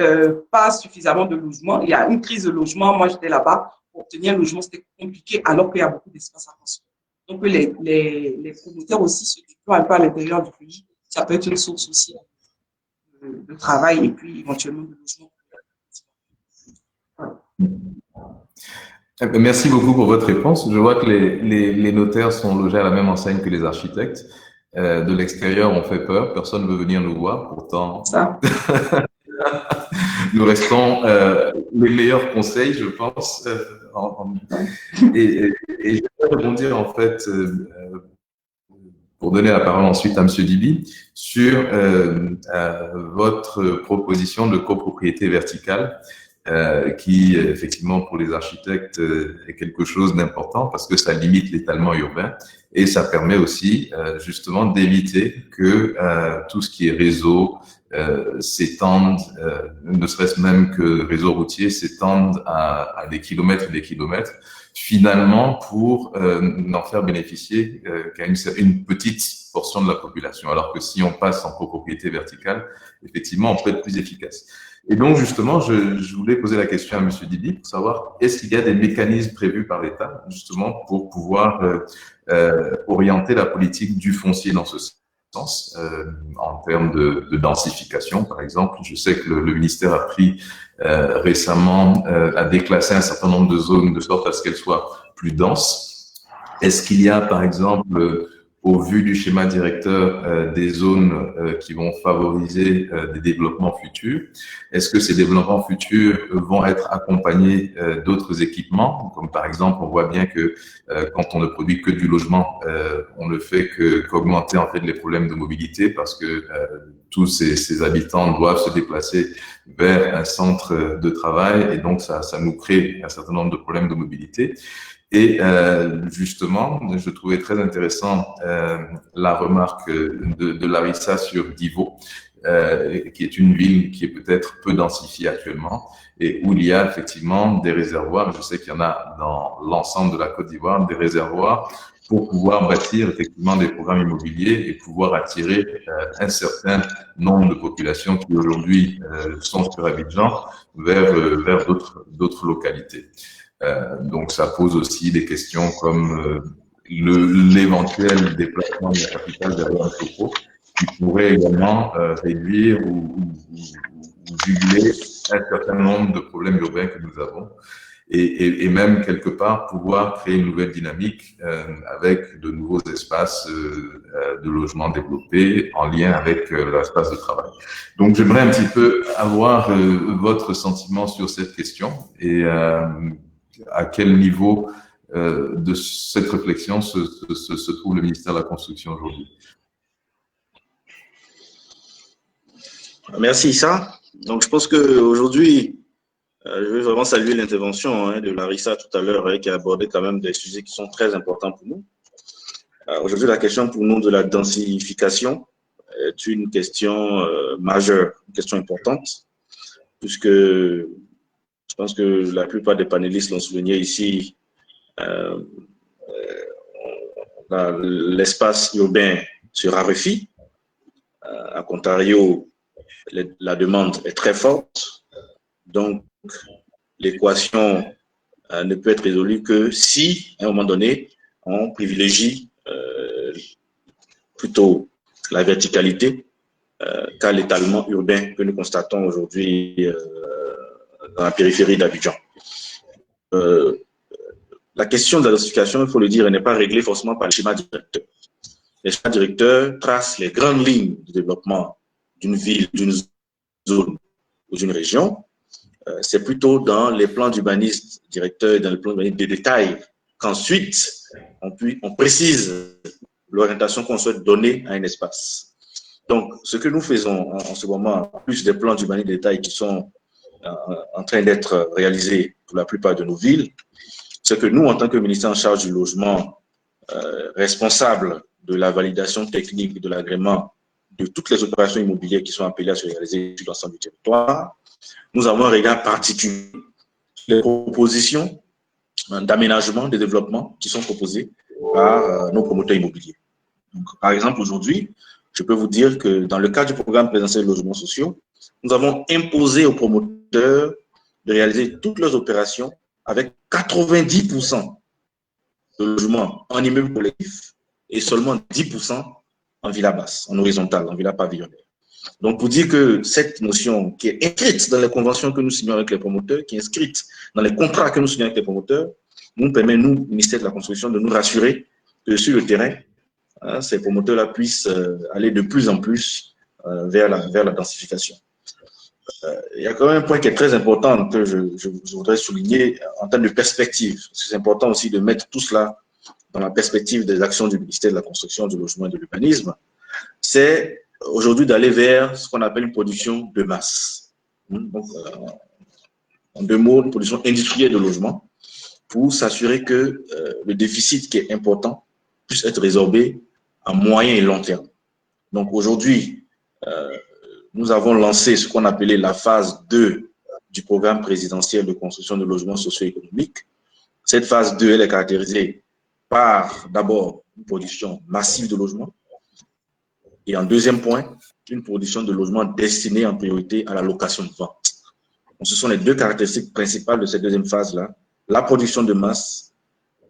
pas suffisamment de logements. Il y a une crise de logement. Moi, j'étais là-bas. Pour obtenir un logement, c'était compliqué, alors qu'il y a beaucoup d'espace à construire. Donc, les promoteurs aussi se déploient un peu à l'intérieur du pays. Ça peut être une source aussi de travail et puis éventuellement de logement.
Merci beaucoup pour votre réponse. Je vois que les notaires sont logés à la même enseigne que les architectes. De l'extérieur, on fait peur. Personne ne veut venir nous voir. Pourtant, nous restons les meilleurs conseils, je pense. Et je vais rebondir, en fait, pour donner la parole ensuite à M. Dibi, sur votre proposition de copropriété verticale. Qui, effectivement, pour les architectes, est quelque chose d'important parce que ça limite l'étalement urbain et ça permet aussi, justement, d'éviter que tout ce qui est réseau s'étende, ne serait-ce même que réseau routier, s'étende à des kilomètres et des kilomètres, finalement, pour n'en faire bénéficier qu'à une petite portion de la population. Alors que si on passe en copropriété verticale, effectivement, on peut être plus efficace. Et donc, justement, je voulais poser la question à M. Dibi pour savoir, est-ce qu'il y a des mécanismes prévus par l'État, justement, pour pouvoir orienter la politique du foncier dans ce sens, en termes de densification, par exemple. Je sais que le ministère a pris récemment à déclasser un certain nombre de zones de sorte à ce qu'elles soient plus denses. Est-ce qu'il y a, par exemple, au vu du schéma directeur, des zones qui vont favoriser des développements futurs? Est-ce que ces développements futurs vont être accompagnés d'autres équipements? Comme par exemple, on voit bien que quand on ne produit que du logement, on ne fait qu'augmenter en fait les problèmes de mobilité parce que tous ces habitants doivent se déplacer vers un centre de travail et donc ça nous crée un certain nombre de problèmes de mobilité. Et justement, je trouvais très intéressant la remarque de Larissa sur Divo, qui est une ville qui est peut-être peu densifiée actuellement et où il y a effectivement des réservoirs. Je sais qu'il y en a dans l'ensemble de la Côte d'Ivoire, des réservoirs pour pouvoir bâtir effectivement des programmes immobiliers et pouvoir attirer un certain nombre de populations qui aujourd'hui sont sur Abidjan vers d'autres localités. Donc, ça pose aussi des questions comme l'éventuel déplacement de la capitale vers l'Anthropo, qui pourrait également réduire ou juguler un certain nombre de problèmes urbains que nous avons, et même quelque part pouvoir créer une nouvelle dynamique avec de nouveaux espaces de logement développés en lien avec l'espace de travail. Donc, j'aimerais un petit peu avoir votre sentiment sur cette question et à quel niveau de cette réflexion se trouve le ministère de la Construction aujourd'hui?
Merci, Issa. Donc, je pense qu'aujourd'hui, je veux vraiment saluer l'intervention de Larissa tout à l'heure qui a abordé quand même des sujets qui sont très importants pour nous. Aujourd'hui, la question pour nous de la densification est une question majeure, une question importante, puisque je pense que la plupart des panélistes l'ont souligné ici, l'espace urbain se raréfie. À contrario, la demande est très forte. Donc, l'équation ne peut être résolue que si, à un moment donné, on privilégie plutôt la verticalité qu'à l'étalement urbain que nous constatons aujourd'hui dans la périphérie d'Abidjan. La question de la densification, il faut le dire, elle n'est pas réglée forcément par le schéma directeur. Les schémas directeurs tracent les grandes lignes de développement d'une ville, d'une zone ou d'une région. C'est plutôt dans les plans d'urbanisme directeurs et dans les plans d'urbanisme de détail qu'ensuite on précise l'orientation qu'on souhaite donner à un espace. Donc, ce que nous faisons en ce moment, plus des plans d'urbanisme de détail qui sont en train d'être réalisés pour la plupart de nos villes, c'est que nous, en tant que ministère en charge du logement, responsable de la validation technique et de l'agrément de toutes les opérations immobilières qui sont appelées à se réaliser sur l'ensemble du territoire, nous avons un regard particulier sur les propositions d'aménagement, de développement qui sont proposées par nos promoteurs immobiliers. Donc, par exemple, aujourd'hui, je peux vous dire que dans le cadre du programme présidentiel de logements sociaux, nous avons imposé aux promoteurs de réaliser toutes leurs opérations avec 90% de logements en immeuble collectif et seulement 10% en villa basse, en horizontale, en villa pavillonnaire. Donc, pour dire que cette notion qui est inscrite dans les conventions que nous signons avec les promoteurs, qui est inscrite dans les contrats que nous signons avec les promoteurs, nous permet, nous, ministère de la Construction, de nous rassurer que sur le terrain, ces promoteurs-là puissent aller de plus en plus vers la densification. Il y a quand même un point qui est très important que je voudrais souligner en termes de perspective. C'est important aussi de mettre tout cela dans la perspective des actions du ministère de la Construction, du Logement et de l'Urbanisme. C'est aujourd'hui d'aller vers ce qu'on appelle une production de masse. Donc, en deux mots, une production industrielle de logement pour s'assurer que le déficit qui est important puisse être résorbé à moyen et long terme. Donc aujourd'hui, nous avons lancé ce qu'on appelait la phase 2 du programme présidentiel de construction de logements socio-économiques. Cette phase 2, elle est caractérisée par d'abord une production massive de logements et en deuxième point, une production de logements destinée en priorité à la location de vente. Donc, ce sont les deux caractéristiques principales de cette deuxième phase-là, la production de masse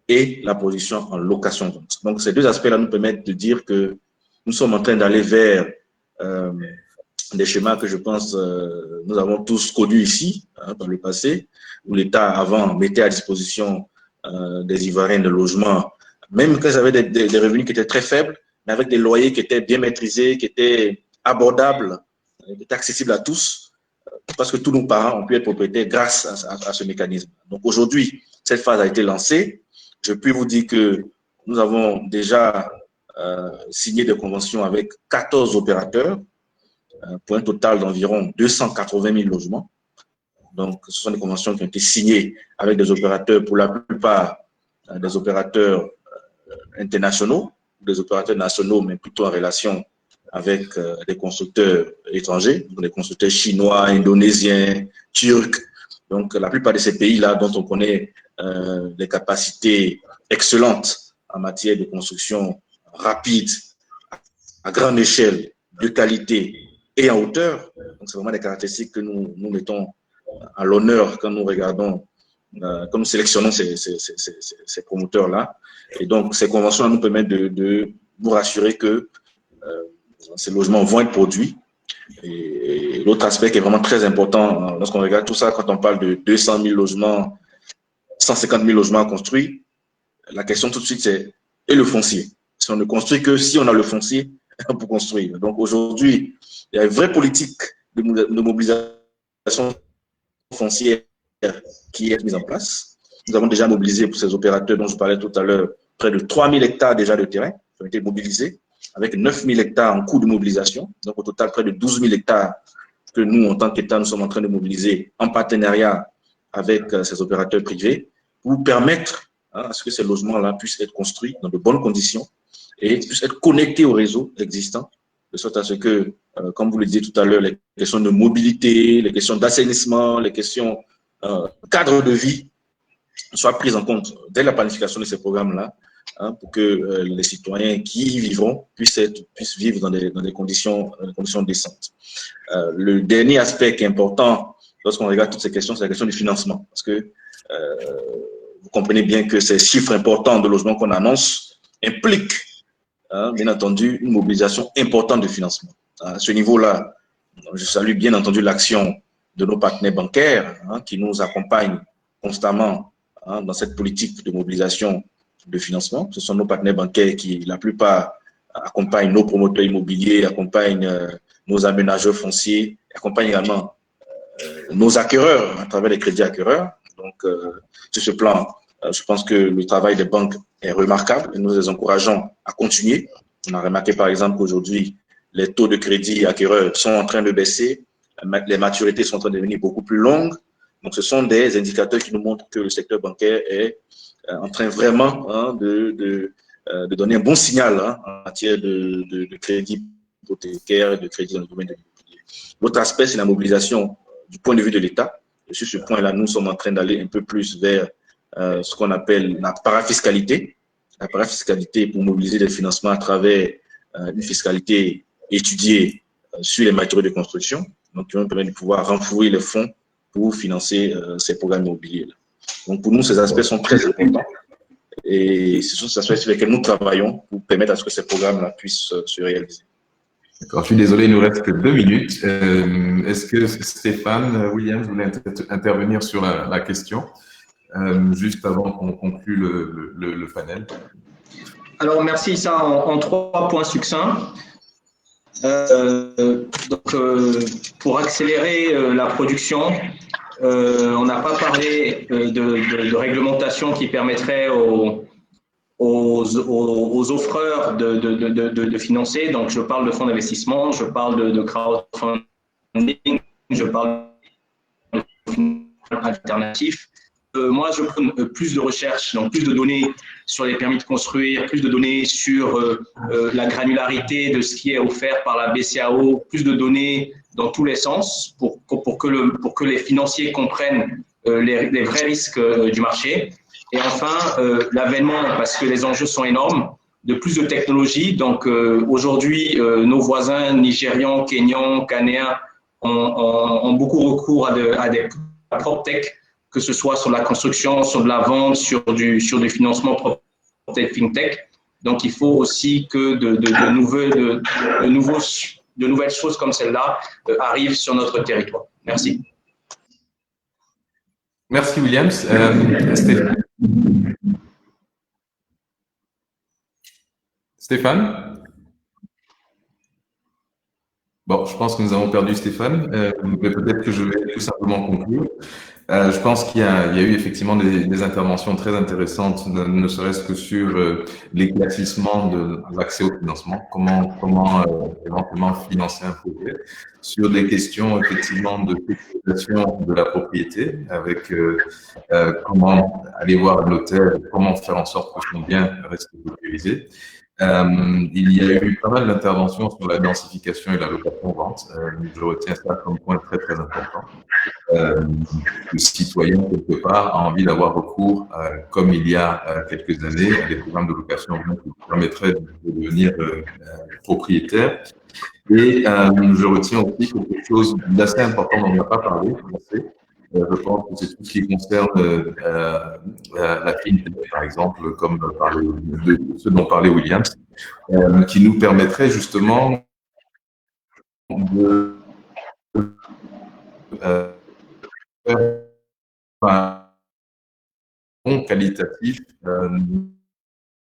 et la production en location de vente. Donc ces deux aspects-là nous permettent de dire que nous sommes en train d'aller vers des schémas que je pense nous avons tous connus ici, dans le passé, où l'État avant mettait à disposition des Ivoiriens de logements, même quand ils avaient des revenus qui étaient très faibles, mais avec des loyers qui étaient bien maîtrisés, qui étaient abordables, qui étaient accessibles à tous, parce que tous nos parents ont pu être propriétaires grâce à ce mécanisme. Donc aujourd'hui, cette phase a été lancée. Je peux vous dire que nous avons déjà signé des conventions avec 14 opérateurs, pour un total d'environ 280 000 logements. Donc, ce sont des conventions qui ont été signées avec des opérateurs, pour la plupart des opérateurs internationaux, des opérateurs nationaux, mais plutôt en relation avec des constructeurs étrangers, des constructeurs chinois, indonésiens, turcs. Donc, la plupart de ces pays-là, dont on connaît des capacités excellentes en matière de construction rapide, à grande échelle, de qualité et en hauteur. Donc, c'est vraiment des caractéristiques que nous mettons à l'honneur quand nous regardons, quand nous sélectionnons ces promoteurs-là. Et donc, ces conventions nous permettent de nous rassurer que ces logements vont être produits. Et l'autre aspect qui est vraiment très important lorsqu'on regarde tout ça, quand on parle de 200 000 logements, 150 000 logements construits, la question tout de suite, c'est et le foncier. Si on ne construit que si on a le foncier pour construire. Donc aujourd'hui, il y a une vraie politique de mobilisation foncière qui est mise en place. Nous avons déjà mobilisé pour ces opérateurs dont je parlais tout à l'heure près de 3 000 hectares déjà de terrain qui ont été mobilisés, avec 9 000 hectares en cours de mobilisation. Donc au total, près de 12 000 hectares que nous, en tant qu'État, nous sommes en train de mobiliser en partenariat avec ces opérateurs privés pour permettre à ce que ces logements-là puissent être construits dans de bonnes conditions et puissent être connectés au réseau existant, de sorte à ce que, comme vous le disiez tout à l'heure, les questions de mobilité, les questions d'assainissement, les questions cadre de vie soient prises en compte dès la planification de ces programmes-là, pour que les citoyens qui y vivront puissent vivre dans des conditions décentes. Le dernier aspect qui est important lorsqu'on regarde toutes ces questions, c'est la question du financement, parce que vous comprenez bien que ces chiffres importants de logements qu'on annonce impliquent, bien entendu, une mobilisation importante de financement. À ce niveau-là, je salue bien entendu l'action de nos partenaires bancaires qui nous accompagnent constamment dans cette politique de mobilisation de financement. Ce sont nos partenaires bancaires qui, la plupart, accompagnent nos promoteurs immobiliers, accompagnent nos aménageurs fonciers, accompagnent également nos acquéreurs à travers les crédits acquéreurs. Donc, sur ce plan, je pense que le travail des banques est remarquable et nous les encourageons à continuer. On a remarqué par exemple qu'aujourd'hui, les taux de crédit acquéreurs sont en train de baisser, les maturités sont en train de devenir beaucoup plus longues. Donc, ce sont des indicateurs qui nous montrent que le secteur bancaire est en train vraiment de donner un bon signal en matière de crédit hypothécaire et de crédit dans le domaine de l'immobilier. L'autre aspect, c'est la mobilisation du point de vue de l'État. Et sur ce point-là, nous sommes en train d'aller un peu plus vers ce qu'on appelle la parafiscalité. La parafiscalité pour mobiliser des financements à travers une fiscalité étudiée sur les matériaux de construction, donc qui vont permettre de pouvoir renflouer les fonds pour financer ces programmes immobiliers-là. Donc pour nous, ces aspects sont très importants et ce sont ces aspects sur lesquels nous travaillons pour permettre à ce que ces programmes-là puissent se réaliser.
D'accord, je suis désolé, il nous reste que 2 minutes. Est-ce que Stéphane Williams voulait intervenir sur la question juste avant qu'on conclue le panel?
Alors, merci, ça en 3 points succincts. Pour accélérer la production, on n'a pas parlé de réglementation qui permettrait aux offreurs de financer. Donc, je parle de fonds d'investissement, je parle de crowdfunding, je parle de financement alternatif. Moi, je prends plus de recherches, donc plus de données sur les permis de construire, plus de données sur la granularité de ce qui est offert par la BCAO, plus de données dans tous les sens pour que les financiers comprennent les vrais risques du marché. Et enfin, l'avènement, parce que les enjeux sont énormes, de plus de technologies. Donc, aujourd'hui, nos voisins nigérians, kenyans, ghanéens ont beaucoup recours à des PropTech, que ce soit sur la construction, sur de la vente, sur du financement PropTech, FinTech. Donc, il faut aussi que de nouvelles choses comme celle-là arrivent sur notre territoire. Merci.
Merci, Williams. Stéphane? Bon, je pense que nous avons perdu Stéphane, mais peut-être que je vais tout simplement conclure. Je pense qu'il y a eu effectivement des interventions très intéressantes, ne serait-ce que sur l'éclaircissement de l'accès au financement, comment éventuellement financer un projet, sur des questions effectivement de sécurisation de la propriété, avec comment aller voir un notaire, comment faire en sorte que son bien reste sécurisé. Il y a eu pas mal d'interventions sur la densification et la location-vente. Je retiens ça comme point très, très important. Le citoyen, quelque part, a envie d'avoir recours, comme il y a quelques années, à des programmes de location-vente qui permettraient de devenir propriétaire. Et je retiens aussi quelque chose d'assez important dont on n'a pas parlé, je pense que c'est tout ce qui concerne la FinTech, par exemple, comme de ce dont parlait Williams, qui nous permettrait justement de faire un bon qualitatif,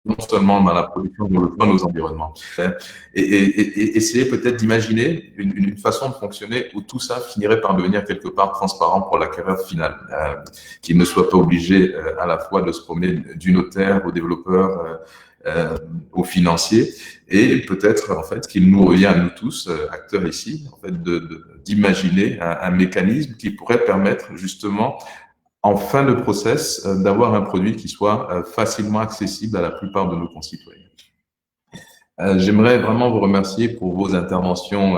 non seulement dans la production de logements, nos environnements, et essayer peut-être d'imaginer une façon de fonctionner où tout ça finirait par devenir quelque part transparent pour l'acquéreur final, qu'il ne soit pas obligé à la fois de se promener du notaire au développeur, aux financiers, et peut-être en fait qu'il nous revient à nous tous, acteurs ici, en fait, d'imaginer un mécanisme qui pourrait permettre justement en fin de process, d'avoir un produit qui soit facilement accessible à la plupart de nos concitoyens. J'aimerais vraiment vous remercier pour vos interventions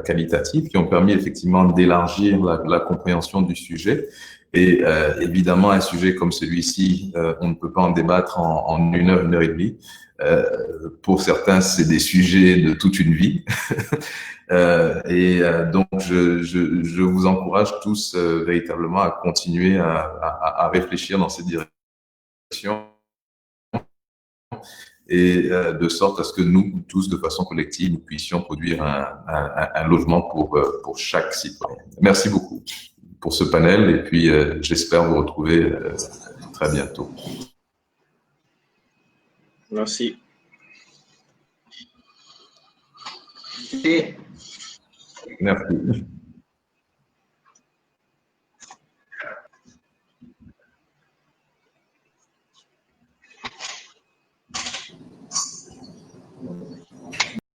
qualitatives qui ont permis effectivement d'élargir la compréhension du sujet. Et évidemment, un sujet comme celui-ci, on ne peut pas en débattre en 1 heure, 1 heure et demie. Pour certains, c'est des sujets de toute une vie. Donc, je vous encourage tous véritablement à continuer à réfléchir dans cette direction et de sorte à ce que nous, tous, de façon collective, nous puissions produire un logement pour chaque citoyen. Merci beaucoup pour ce panel et puis j'espère vous retrouver très bientôt.
Merci.
Merci.